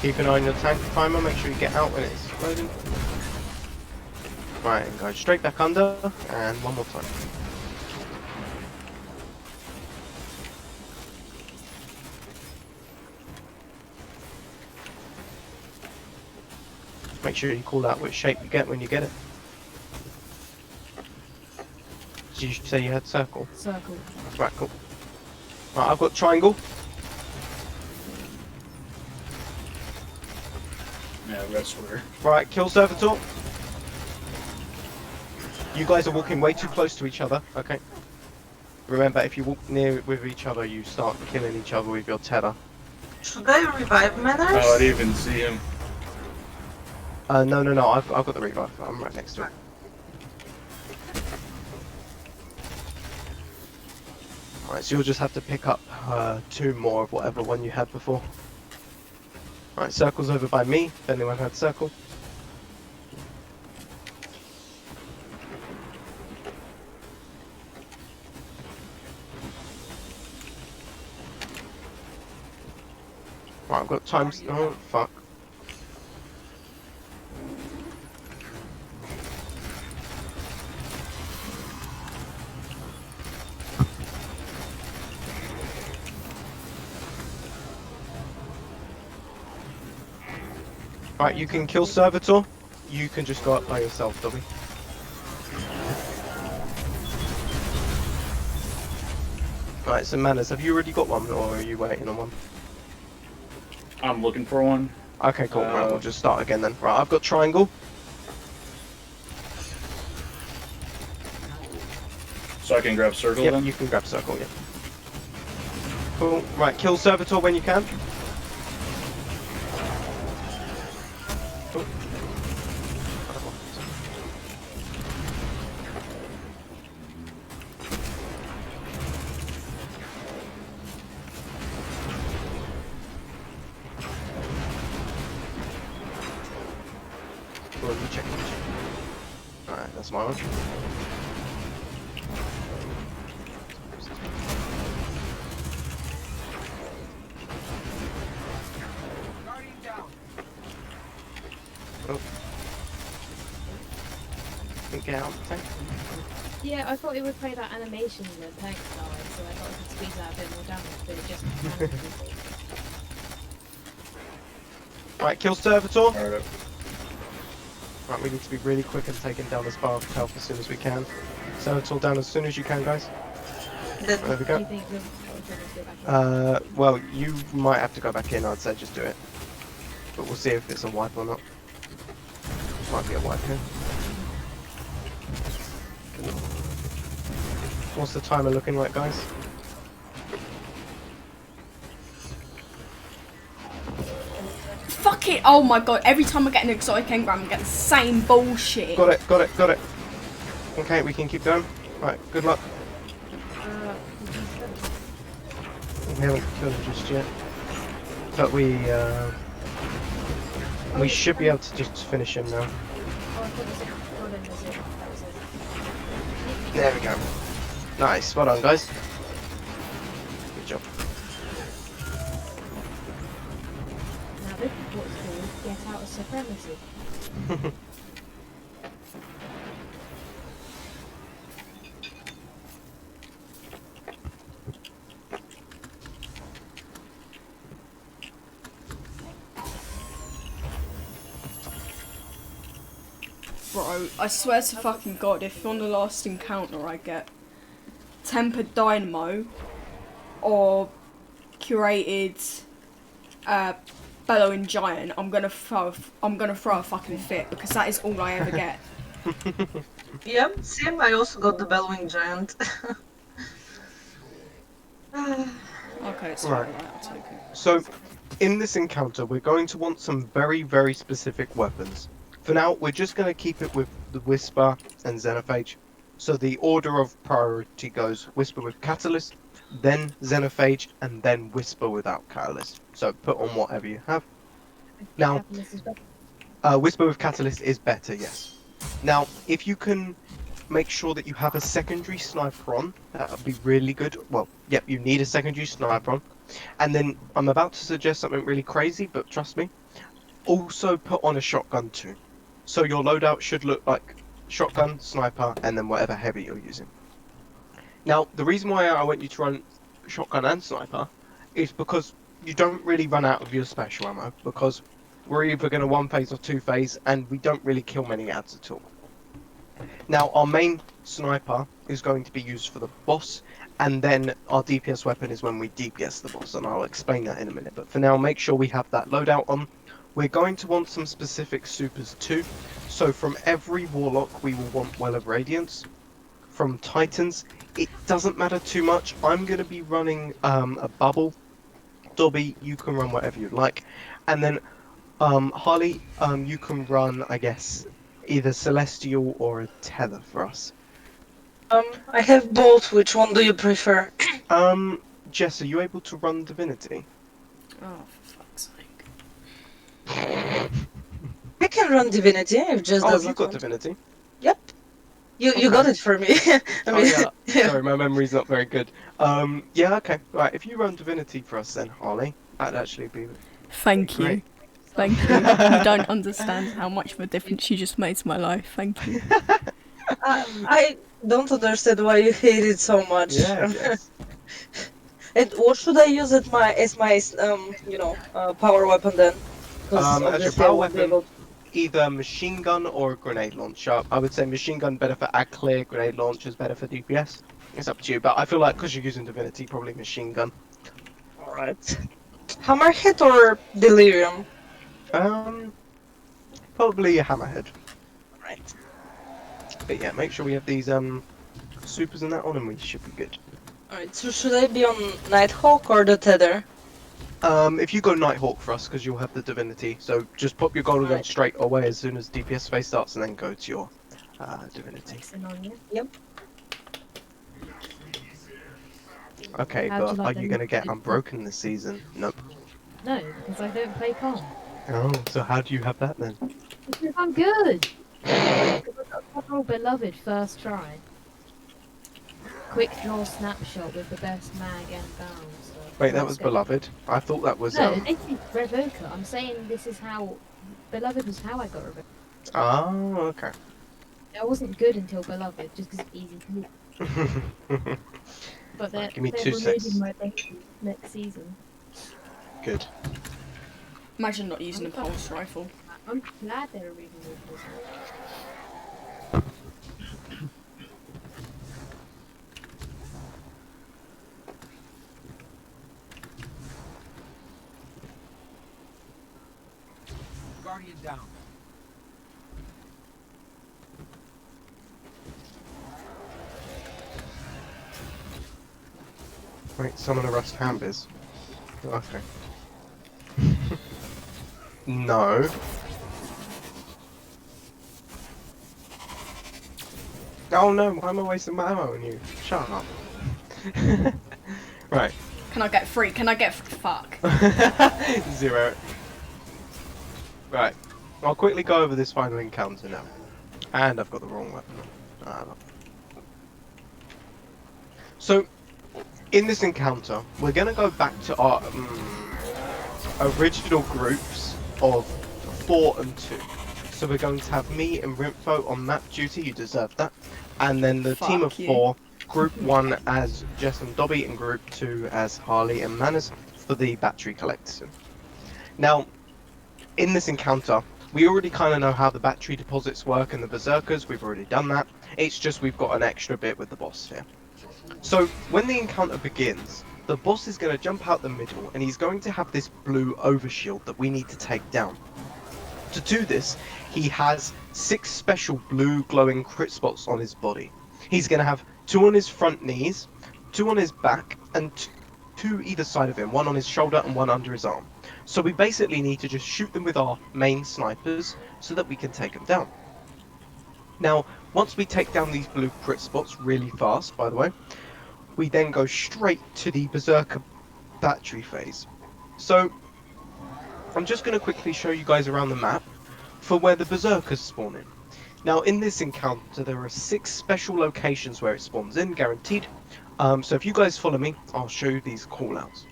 Keep an eye on your tank timer, make sure you get out when it's loading. Right, and go straight back under, and one more time. Make sure you call out which shape you get when you get it. Did you say you had circle? Circle. Right, cool. Right, I've got triangle. Yeah, red square. Right, kill Servitor. You guys are walking way too close to each other, okay? Remember, if you walk near with each other, you start killing each other with your tether. Should I revive Oh, I Manners? didn't even see him. No, I've got the revive. I'm right next to it. Alright, so you'll just have to pick up 2 more of whatever one you had before. Alright, circle's over by me, if anyone had circle. Right, I've got times. Oh, fuck. Right, you can kill Servitor. You can just go up by yourself, Dobby. Right, so Manners, have you already got one, or are you waiting on one? I'm looking for one. Okay, cool. Right, we'll just start again then. Right, I've got triangle. So I can grab circle Yep, then? you can grab circle, yeah. Cool. Right, kill Servitor when you can. Cool. Well, you check. Alright, that's my one. Oh. Get out the tank. Yeah, I thought it would play that animation in the tank side, so I thought I could squeeze out a bit more damage, but it just randomly. Right, kill Servitor. Alright. Right, we need to be really quick and taking down this bar of health as soon as we can. Servitor down as soon as you can, guys. There we Do go. you think we'll go back in? Well, you might have to go back in, I'd say just do it. But we'll see if it's a wipe or not. Might be a wipe here. What's the timer looking like, guys? Fuck it! Oh my god! Every time I get an exotic engram, I get the same bullshit. Got it. Okay, we can keep going. Right, good luck. We haven't killed him just yet. But we should be able to just finish him now. Oh, I thought it was a golden lizard. That was it. There we go. Nice, well done, guys. Good job. Now this is what's called get out of supremacy. Bro, I swear to fucking god, if on the last encounter I get Tempered Dynamo or Curated Bellowing Giant, I'm gonna throw a fucking fit because that is all I ever get. Yep, same. I also got the Bellowing Giant. Okay, it's Right. alright, I'll take it. So, in this encounter, we're going to want some very, very specific weapons. For now, we're just going to keep it with the Whisper and Xenophage. So the order of priority goes Whisper with Catalyst, then Xenophage, and then Whisper without Catalyst. So put on whatever you have. Now, This is better. Whisper with Catalyst is better, yes. Now, if you can make sure that you have a secondary sniper on, that would be really good. Well, yep, you need a secondary sniper on. And then I'm about to suggest something really crazy, but trust me. Also put on a shotgun too. So your loadout should look like shotgun, sniper, and then whatever heavy you're using. Now, the reason why I want you to run shotgun and sniper is because you don't really run out of your special ammo, because we're either going to one phase or two phase, and we don't really kill many ads at all. Now, our main sniper is going to be used for the boss, and then our DPS weapon is when we DPS the boss, and I'll explain that in a minute. But for now, make sure we have that loadout on. We're going to want some specific supers too. So from every Warlock, we will want Well of Radiance. From Titans, it doesn't matter too much. I'm going to be running a bubble Dobby, you can run whatever you like. And then Harley, you can run, I guess, either Celestial or a Tether for us. I have both. Which one do you prefer? Jess, are you able to run Divinity? Oh, for fuck's sake. I can run Divinity if Jess Oh, have doesn't you got want. Divinity? Yep. You Okay. got it for me. I Oh mean, yeah. yeah. Sorry, my memory's not very good. Yeah, okay. Right, if you run Divinity for us then, Harley, that'd actually be Thank you. great. Thank you. You don't understand how much of a difference you just made to my life. Thank you. I don't understand why you hate it so much. Yeah, Jess. And what should I use as my power weapon then? Because As your obviously I power won't be weapon, able to. either machine gun or a grenade launcher. I would say machine gun better for ag clear, grenade launcher is better for DPS. It's up to you, but I feel like because you're using Divinity, probably machine gun. Alright. Hammerhead or Delirium? Um, Probably a hammerhead. Right. But yeah, make sure we have these supers and that on, and we should be good. Alright, so should I be on Nighthawk or the Tether? If you go Nighthawk for us, because you'll have the Divinity, so just pop your golden gun Alright. straight away as soon as DPS phase starts, and then go to your Divinity. Fixing on you. Yep. Okay, How'd you but like are you them gonna get to- unbroken this season? Nope. No, because I don't play con. Oh, so how do you have that then? Because I'm good. Because I got several beloved first try. Quick draw snapshot with the best mag and bounds. So Wait, that let's was go. Beloved. I thought that was No, this is Revoker. I'm saying this is how beloved was how I got Revoker. Oh, okay. I wasn't good until beloved, just because it's easy to do. But they're, Give me they're 2 removing secs. my baby next season. Good. Imagine not using a pulse rifle. I'm glad they're removing this. Guardian down. Wait, summon a rust hambiz. Okay. No. Oh no, why am I wasting my ammo on you? Shut up. Right. Can I get free? Can I get fuck? 0. Right. I'll quickly go over this final encounter now. And I've got the wrong weapon. So, in this encounter, we're going to go back to our original groups of 4 and 2. So we're going to have me and Rinfo on map duty, you deserve that. And then the team of Fuck you. 4, group 1 as Jess and Dobby, and group 2 as Harley and Manners for the battery collection. Now, in this encounter, we already kind of know how the battery deposits work and the berserkers, we've already done that. It's just we've got an extra bit with the boss here. So, when the encounter begins, the boss is going to jump out the middle and he's going to have this blue overshield that we need to take down. To do this, he has 6 special blue glowing crit spots on his body. He's going to have 2 on his front knees, 2 on his back, and 2 either side of him, 1 on his shoulder and 1 under his arm. So we basically need to just shoot them with our main snipers so that we can take them down. Now, once we take down these blue crit spots really fast, by the way, we then go straight to the berserker battery phase. So, I'm just going to quickly show you guys around the map for where the berserkers spawn in. Now, in this encounter, there are 6 special locations where it spawns in, guaranteed. So if you guys follow me, I'll show you these callouts.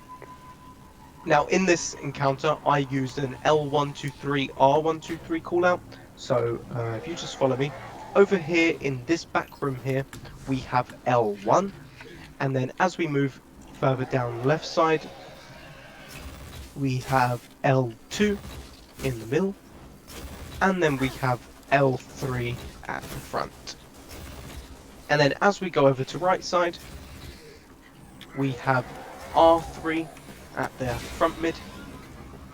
Now, in this encounter, I used an L123, R123 callout. So if you just follow me, over here in this back room here, we have L1. And then as we move further down the left side, we have L2 in the middle. And then we have L3 at the front. And then as we go over to right side, we have R3 at the front mid.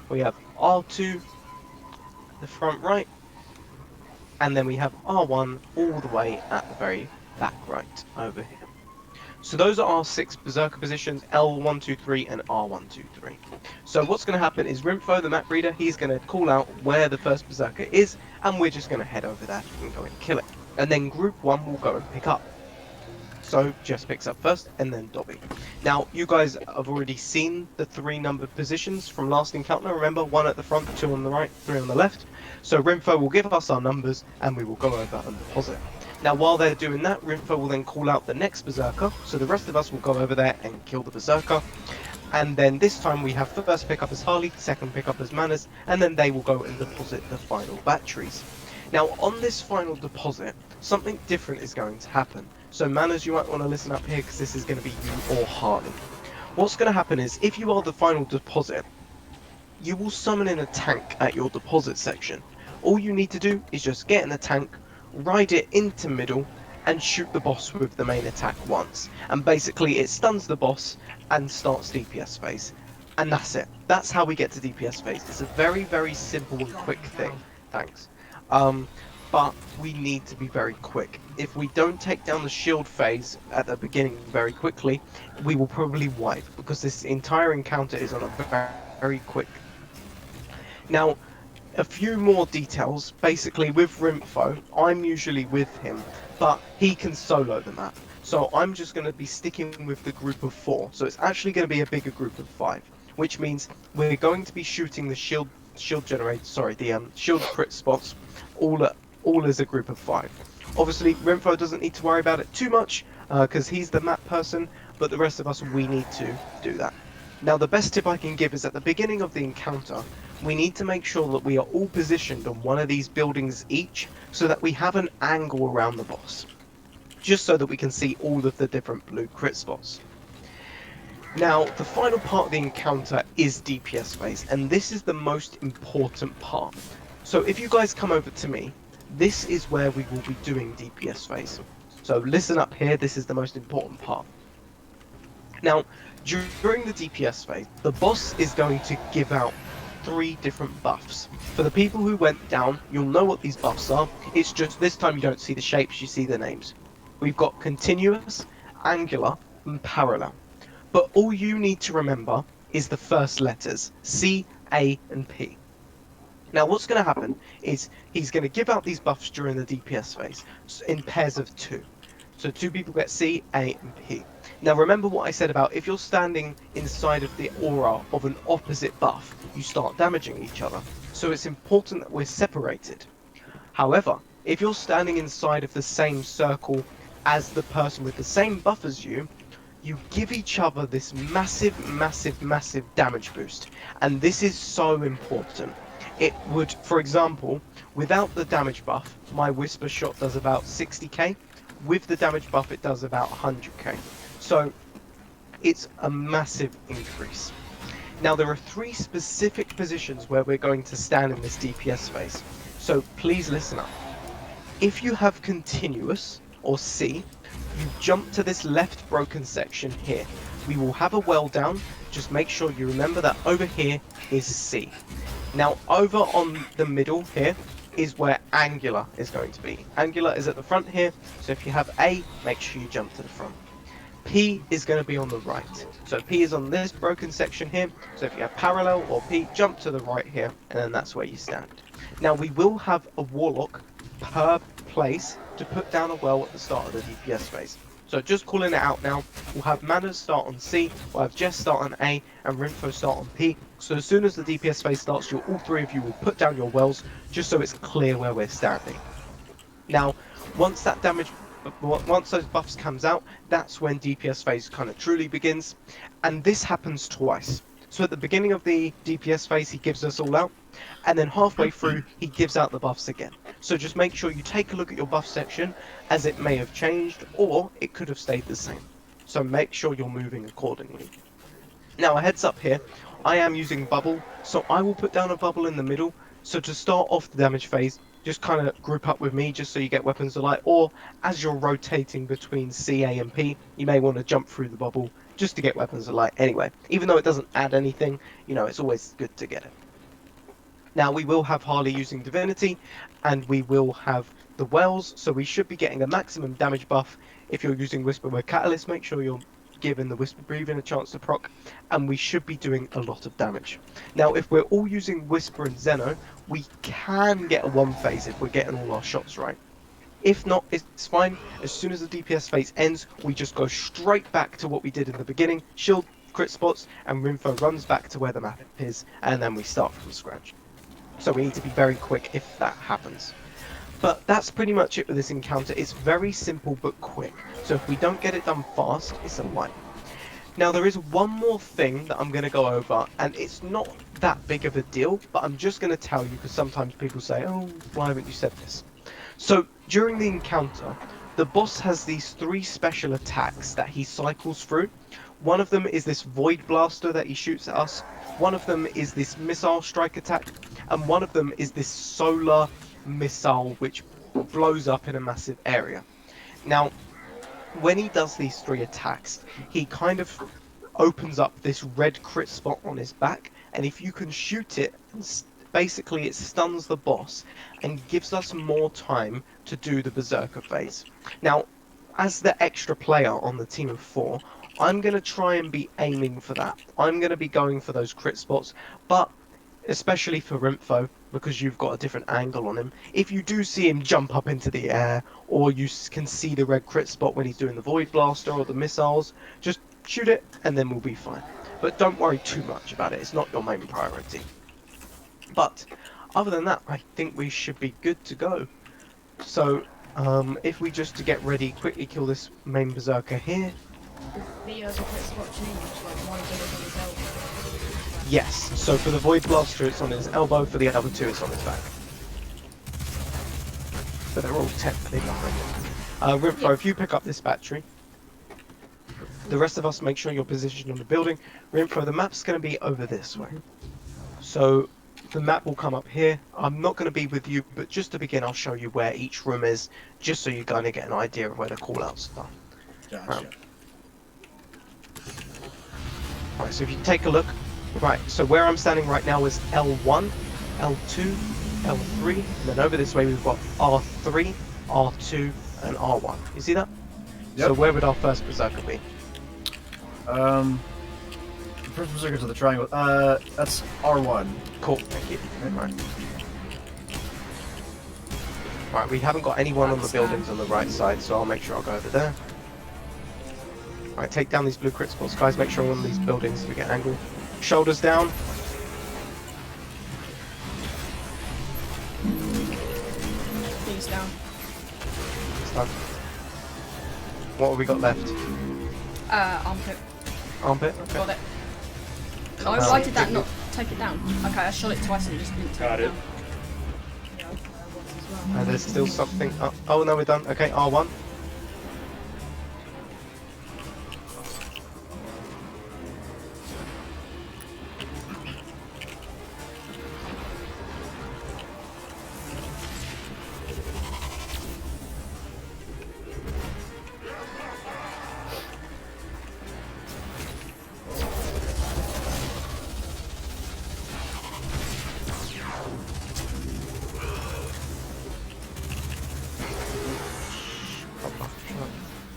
We have R2 at the front right. And then we have R1 all the way at the very back right over here. So those are our 6 Berserker positions, L123 and R123. So what's going to happen is Rimfo, the map reader, he's going to call out where the first Berserker is, and we're just going to head over there and go and kill it. And then Group 1 will go and pick up. So Jess picks up first, and then Dobby. Now, you guys have already seen the 3 numbered positions from last encounter. Remember, 1 at the front, 2 on the right, 3 on the left. So Rimfo will give us our numbers, and we will go over and deposit. Now, while they're doing that, Rimfo will then call out the next Berserker, so the rest of us will go over there and kill the Berserker. And then this time we have first pickup as Harley, second pickup as Manners, and then they will go and deposit the final batteries. Now, on this final deposit, something different is going to happen. So Manners, you might want to listen up here, because this is going to be you or Harley. What's going to happen is, if you are the final deposit, you will summon in a tank at your deposit section. All you need to do is just get in the tank, ride it into middle, and shoot the boss with the main attack once. And basically it stuns the boss and starts DPS phase. And that's it. That's how we get to DPS phase. It's a very, very simple and quick thing. Thanks. But we need to be very quick. If we don't take down the shield phase at the beginning very quickly, we will probably wipe, because this entire encounter is on a very, very quick. Now, a few more details. Basically, with Rimfo, I'm usually with him, but he can solo the map. So I'm just going to be sticking with the group of 4. So it's actually going to be a bigger group of 5, which means we're going to be shooting the shield generator, sorry, the shield crit spots, all as a group of 5. Obviously, Rimfo doesn't need to worry about it too much, because he's the map person, but the rest of us, we need to do that. Now, the best tip I can give is at the beginning of the encounter, we need to make sure that we are all positioned on one of these buildings each, so that we have an angle around the boss, just so that we can see all of the different blue crit spots. Now, the final part of the encounter is DPS phase, and this is the most important part. So if you guys come over to me, this is where we will be doing DPS phase. So listen up here, this is the most important part. Now, during the DPS phase, the boss is going to give out 3 different buffs. For the people who went down, you'll know what these buffs are. It's just this time you don't see the shapes, you see the names. We've got continuous, angular, and parallel. But all you need to remember is the first letters, C, A, and P. Now what's going to happen is he's going to give out these buffs during the DPS phase in pairs of 2. So 2 people get C, A, and P. Now remember what I said about if you're standing inside of the aura of an opposite buff, you start damaging each other. So it's important that we're separated. However, if you're standing inside of the same circle as the person with the same buff as you, you give each other this massive, massive, massive damage boost. And this is so important. It would, for example, without the damage buff, my Whisper shot does about 60k. With the damage buff, it does about 100k. So it's a massive increase. Now there are 3 specific positions where we're going to stand in this DPS phase. So please listen up. If you have continuous, or C, you jump to this left broken section here. We will have a well down, just make sure you remember that over here is C. Now over on the middle here is where angular is going to be. Angular is at the front here, so if you have A, make sure you jump to the front. P is going to be on the right. So P is on this broken section here, so if you have parallel or P, jump to the right here, and then that's where you stand. Now we will have a warlock per place to put down a well at the start of the DPS phase. So just calling it out now, we'll have Manners start on C, we'll have Jess start on A, and Rimfo start on P. So as soon as the DPS phase starts, all 3 of you will put down your wells, just so it's clear where we're standing. Now, once those buffs comes out, that's when DPS phase kind of truly begins, and this happens twice. So at the beginning of the DPS phase, he gives us all out, and then halfway through, he gives out the buffs again. So just make sure you take a look at your buff section, as it may have changed, or it could have stayed the same. So make sure you're moving accordingly. Now a heads up here, I am using bubble, so I will put down a bubble in the middle. So to start off the damage phase, just kind of group up with me just so you get weapons of light, or as you're rotating between C, A, and P, you may want to jump through the bubble just to get weapons of light anyway. Even though it doesn't add anything, you know, it's always good to get it. Now we will have Harley using Divinity, and we will have the wells, so we should be getting a maximum damage buff If you're using Whisper Word Catalyst, make sure you're giving the Whisper Breathing a chance to proc, and we should be doing a lot of damage. Now, if we're all using Whisper and Zeno, we can get a 1-phase if we're getting all our shots right. If not, it's fine. As soon as the DPS phase ends, we just go straight back to what we did in the beginning, shield, crit spots, and Rinfo runs back to where the map is, and then we start from scratch. So we need to be very quick if that happens. But that's pretty much it with this encounter. It's very simple but quick. So if we don't get it done fast, it's a wipe. Now there is one more thing that I'm going to go over, and it's not that big of a deal, but I'm just going to tell you because sometimes people say, oh, why haven't you said this? So during the encounter, the boss has these 3 special attacks that he cycles through. One of them is this Void Blaster that he shoots at us. One of them is this Missile Strike attack. And one of them is this Solar Missile which blows up in a massive area. Now, when he does these 3 attacks, he kind of opens up this red crit spot on his back. And if you can shoot it, basically it stuns the boss and gives us more time to do the Berserker phase. Now, as the extra player on the team of 4, I'm going to try and be aiming for that. I'm going to be going for those crit spots, but especially for Rinfo, because you've got a different angle on him, if you do see him jump up into the air, or you can see the red crit spot when he's doing the Void Blaster or the missiles, just shoot it and then we'll be fine. But don't worry too much about it, it's not your main priority. But other than that, I think we should be good to go. So if we just to get ready, quickly kill this main Berserker here. The crit spot change, like one of them is on his elbow. Yes, so for the Void Blaster it's on his elbow, for the other 2 it's on his back. But they're all technically behind it. Rinfo, if you pick up this battery, the rest of us make sure you're positioned on the building. Rinfo, the map's going to be over this way. So the map will come up here. I'm not going to be with you, but just to begin I'll show you where each room is, just so you kind of get an idea of where the callouts are. Gotcha. Right, so if you take a look, right, so where I'm standing right now is L1, L2, L3, and then over this way we've got R3, R2, and R1. You see that? Yep. So where would our first Berserker be? First Berserker to the triangle. That's R1. Cool, thank you. Right. Right, we haven't got anyone on the buildings on the right side, so I'll make sure I'll go over there. Right, take down these blue crit spots, guys. Make sure one of these buildings we get angle. Shoulders down. Knees down. Stun. What have we got left? Armpit. Armpit? Okay. Got it. No, why did that not take it down? Okay, I shot it twice and it just didn't take Got it it. down. Yeah, I was as well. There's still something. Oh, no, we're done. Okay, R1.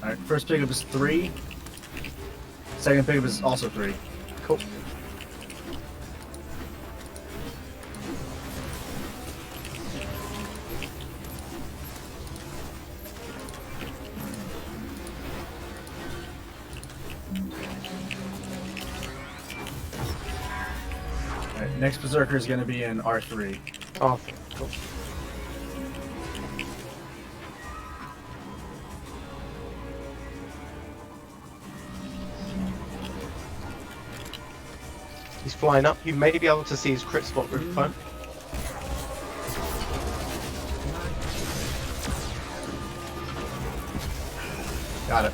Alright, first pickup is 3. Second pickup is also 3. Cool. Alright, next Berserker is going to be in R3. Oh, cool. He's flying up. You may be able to see his crit spot with phone. Got it.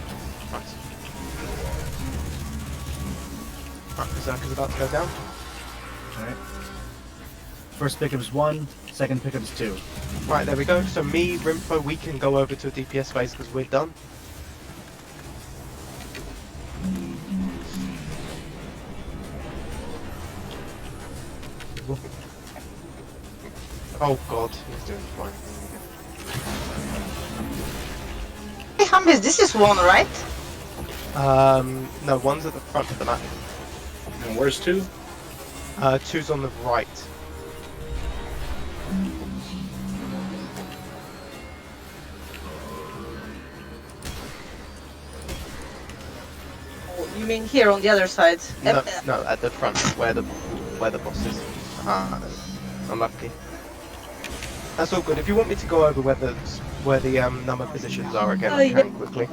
Nice. Right, Berserker's about to go down. Alright. First pickup is 1, second pickup is 2. Right, there we go. So me, Rinfo, we can go over to a DPS phase because we're done. Oh god, he's doing fine. Humbies, this is one, right? No, one's at the front of the map. And where's 2? Two's on the right. Oh, you mean here on the other side? No, no, at the front, where the boss is. Unlucky. That's all good. If you want me to go over where the number positions are again, I can quickly.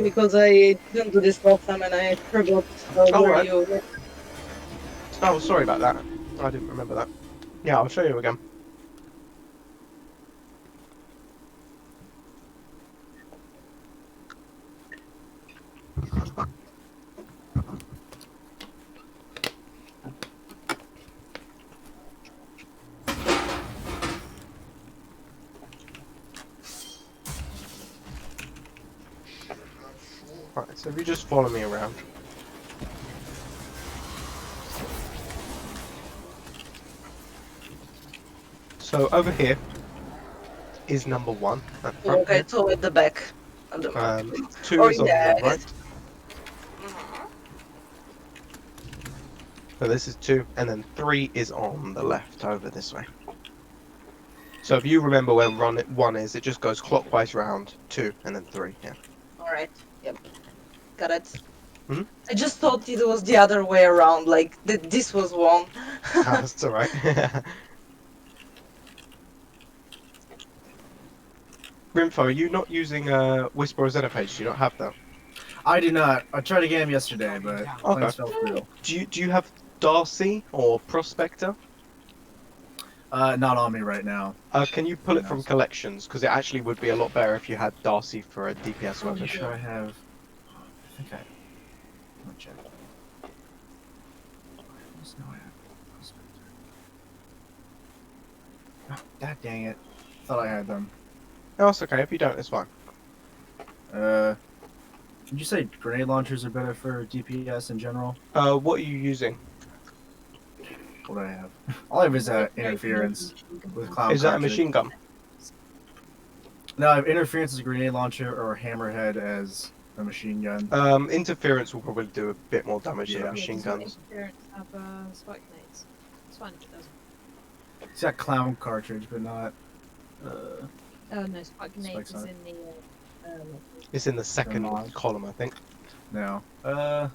Because I didn't do this last time and I forgot where right. you. Oh, sorry about that. I didn't remember that. Yeah, I'll show you again. Right, so if you just follow me around. So over here is number 1 at the front. Okay, so at the back. At the 2 is on yeah, the right. So this is 2, and then 3 is on the left over this way. So if you remember where 1 is, it just goes clockwise round 2 and then 3. Yeah. Alright, yep. Got it. Mhm. I just thought it was the other way around, like this was one. Oh, that's all right. Grimfo, are you not using Whisper or Xenopage? Do you not have that? I do not. I tried a game yesterday, but Okay. plans fell through. Do you have Darcy or Prospector? Not on me right now. Can you pull it from collections? Because it actually would be a lot better if you had Darcy for a DPS I'm weapon. sure I have. I think I. Let me check. No, I have. Oh, God dang it! Thought I had them. No, it's okay. If you don't, it's fine. Did you say grenade launchers are better for DPS in general? What are you using? What do I have? All I have is interference with clown. Is that a cartridge. machine gun? No, I have interference as a grenade launcher or hammerhead as a machine gun. Interference will probably do a bit more damage than Yeah. a machine doesn't guns. interference have spike grenades? It's fine if it doesn't. It's got clown cartridge, but not. Oh no, spike grenades Spike's is on in the. It's in the second mod. column, I think. No. No,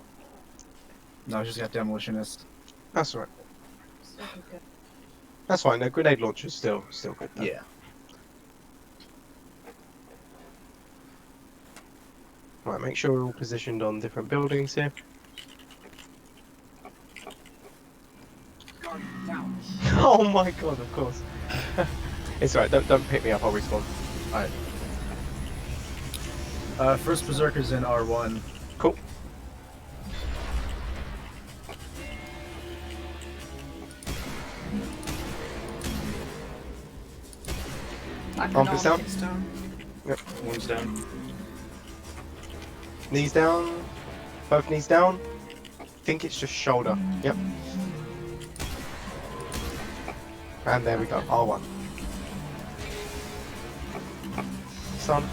it's just got demolitionist. That's all right. so good. That's fine. The grenade launcher's still good. Though. Yeah. Right. Make sure we're all positioned on different buildings here. Guardian down. Oh my god! Of course. It's alright. Don't pick me up. I'll respawn. Alright. First Berserker's in R1. Cool. Armpits down. Yep. One's down. Knees down. Both knees down. I think it's just shoulder. Yep. And there we go. R1. Son.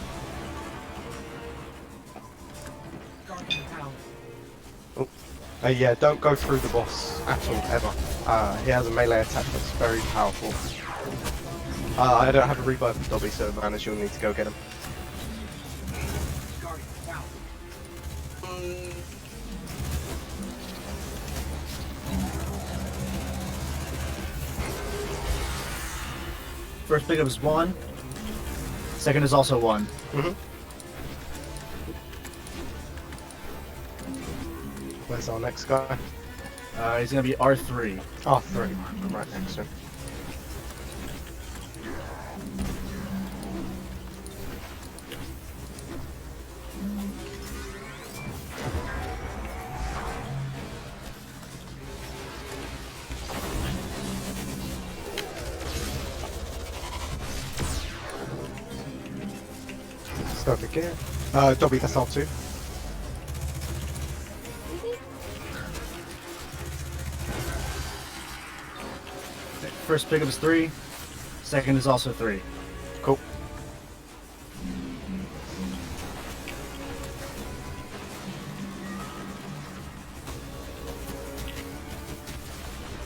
Guardian down. Yeah, don't go through the boss at all, ever. He has a melee attack that's very powerful. I don't have a revive for Dobby, so Manus, you'll need to go get him. Guardian down. First pickup is 1. Second is also 1. Where's our next guy? He's gonna be R3. R3. I'm right next to him. Start again. Dobby, that's R2. First pickup is 3. Second is also 3. Cool.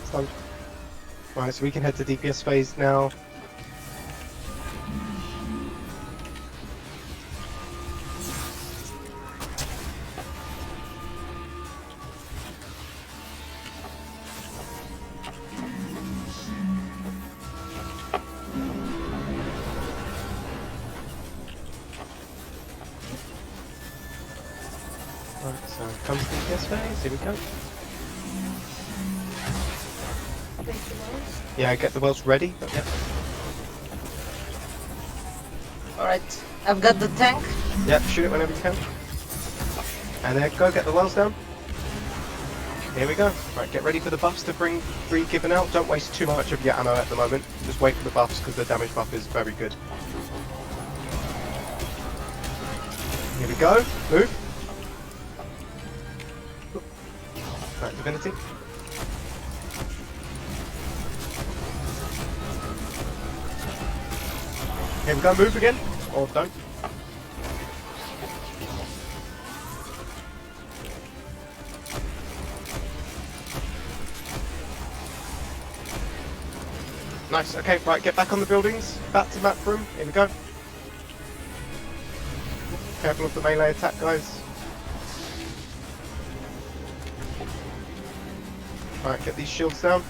Stunned. Right, so we can head to DPS phase now. Right, so comes DPS phase, here we go. Yeah, get the wells ready. Yep. Alright, I've got the tank. Yep, shoot it whenever you can. And then go get the wells down. Here we go. Right, get ready for the buffs to be given out. Don't waste too much of your ammo at the moment. Just wait for the buffs because the damage buff is very good. Here we go. Move. Right, divinity. Here we go, move again, or don't. Nice, okay, right, get back on the buildings, back to map room, here we go. Careful of the melee attack, guys. Right, get these shields down.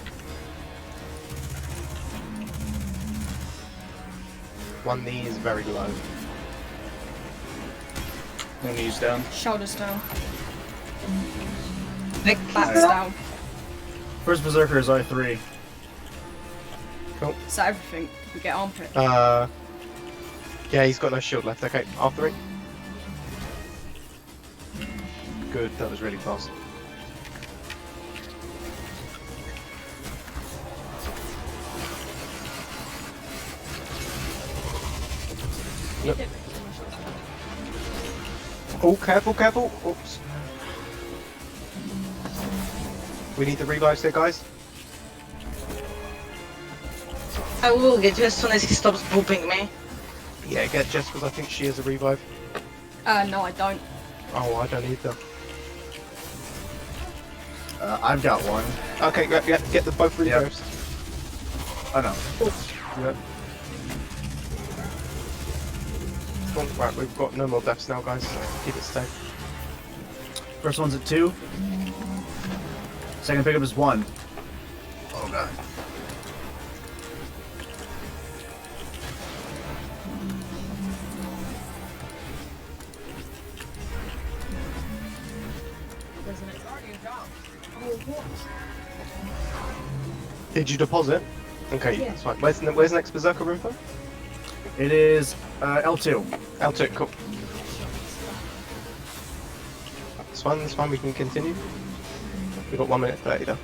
One knee is very low. One knee's down. Shoulders down. Like, Backs down. First Berserker is I3. Is that everything? Did we get armpit? Yeah, he's got no shield left. Okay, R3. Good, that was really fast. Yep. Oh, careful, careful! Oops. We need the revives here, guys. I will get you as soon as he stops booping me. Yeah, get Jess because I think she has a revive. No, I don't. Oh, I don't either. I've got one. Okay, get the both revives. I know. Yep. Oh, right, we've got no more deaths now, guys. Keep it safe. First one's at 2. Second pickup is 1. Oh god. Did you deposit? Okay, Yeah. that's fine. Where's next Berserker room for? It is L2. L2, cool. That's fine, we can continue. We've got 1 minute 30 though.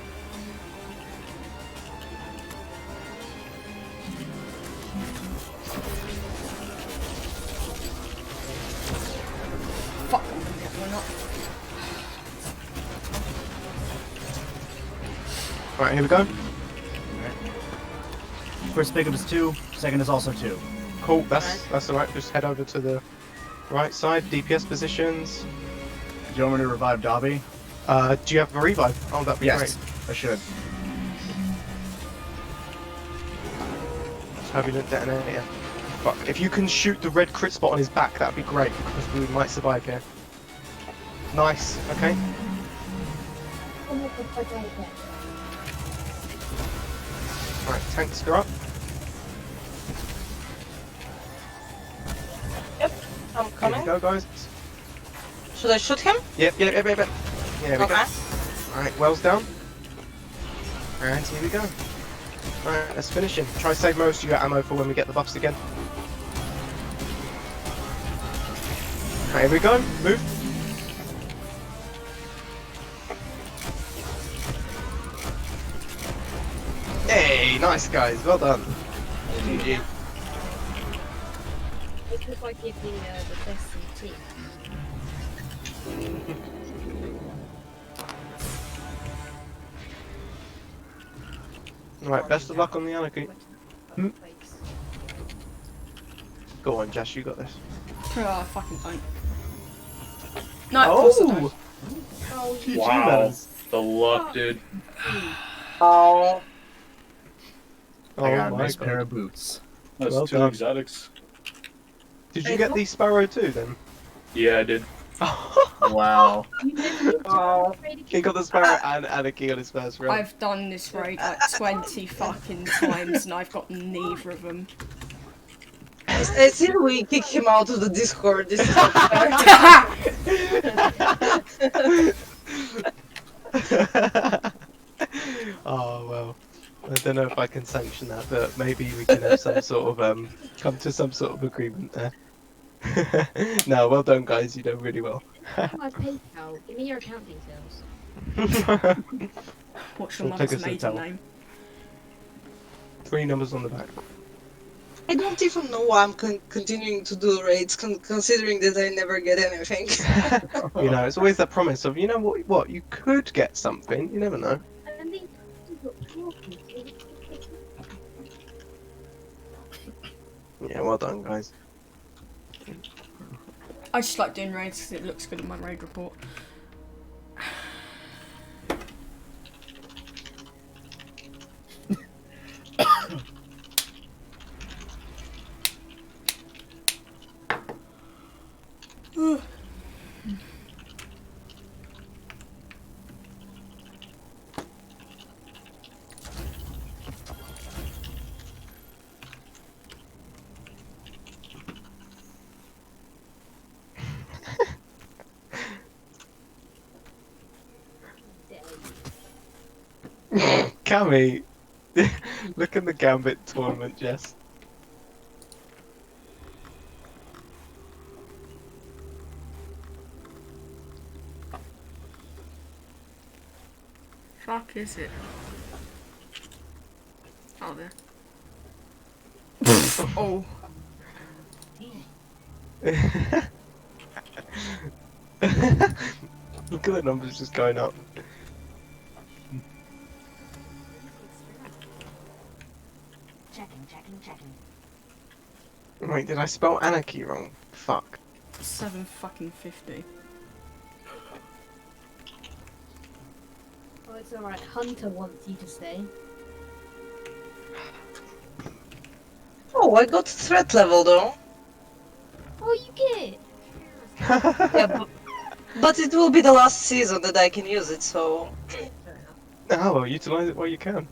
Fuck, I'm gonna get one up. Alright, here we go. First pickup is 2. Second is also 2. Cool, that's alright. Just head over to the right side, DPS positions. Do you want me to revive Dobby? Do you have a revive? Oh, that'd be Yes, great. I should. Turbulent detonator. Fuck. If you can shoot the red crit spot on his back, that'd be great, because we might survive here. Nice, okay. Right, tanks go up. I'm Here we coming. go, guys. Should I shoot him? Yep. Yeah, there we Okay. go. Alright, wells down. And here we go. Alright, let's finish him. Try to save most of your ammo for when we get the buffs again. Alright, here we go. Move. Hey, nice guys. Well done. GG. It's if I give the best team. Right, best of luck on the Anarchy. Hmm? Go on, Jess, you got this. Oh, I fucking don't. No, of course I don't. GG, Wow. man. The luck, dude. Oh, I got a my nice God. pair of boots. That's Well two done. exotics. Did you get the sparrow too then? Yeah, I did. Wow. You never did oh. He got the sparrow and a key on his first round. I've done this raid like 20 fucking times and I've got neither of them. I see we kick him out of the Discord. This is not fair. Oh well, I don't know if I can sanction that, but maybe we can have some sort of come to some sort of agreement there. No, well done, guys. You done really well. my PayPal. Give me your account details. What's your We'll take mum's us to the maiden tower. name? 3 numbers on the back. I don't even know why I'm continuing to do raids, considering that I never get anything. You know, it's always that promise of, you know what, you could get something. You never know. And then you got trophies. So you can pick Yeah, well done, guys. I just like doing raids because it looks good in my raid report. Cammy, look in the Gambit tournament, Jess. Fuck is it? Oh, there. Oh. Look at the numbers just going up. Checking. Wait, did I spell anarchy wrong? Fuck. 7 fucking 50. Oh, it's alright. Hunter wants you to stay. Oh, I got threat level though. Oh, you get it. Yeah, but it will be the last season that I can use it, so... Oh, well, utilize it while you can.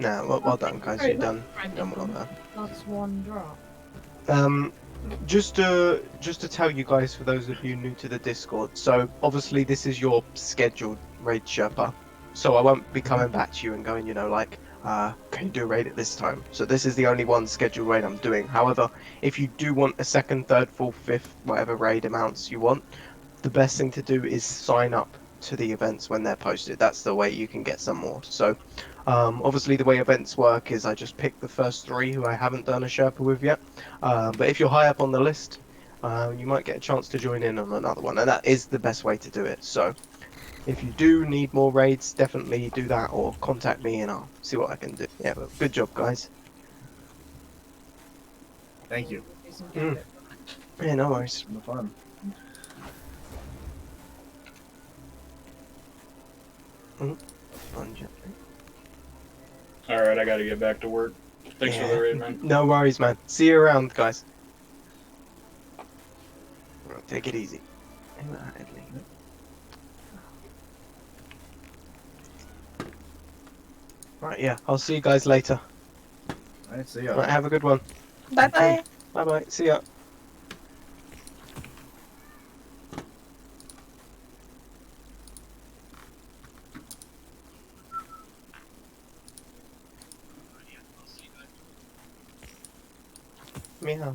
Nah, well done, guys. You've done well there. Plus one drop. Just to tell you guys, for those of you new to the Discord, so obviously this is your scheduled raid Sherpa, so I won't be coming back to you and going, you know, like, can you do a raid at this time? So this is the only one scheduled raid I'm doing. However, if you do want a second, third, fourth, fifth, whatever raid amounts you want, the best thing to do is sign up to the events when they're posted. That's the way you can get some more. So obviously the way events work is I just pick the first 3 who I haven't done a Sherpa with yet. But if you're high up on the list, you might get a chance to join in on another one, and that is the best way to do it. So if you do need more raids, definitely do that, or contact me and I'll see what I can do. Yeah, but good job, guys. Thank you. Yeah, no worries. It's been fun. Fun, Jeff. Alright, I gotta get back to work. Thanks for the raid, man. No worries, man. See you around, guys. Right, take it easy. Right, yeah. I'll see you guys later. Alright, see ya. Right, have a good one. Bye bye. Bye bye. See ya. Meow.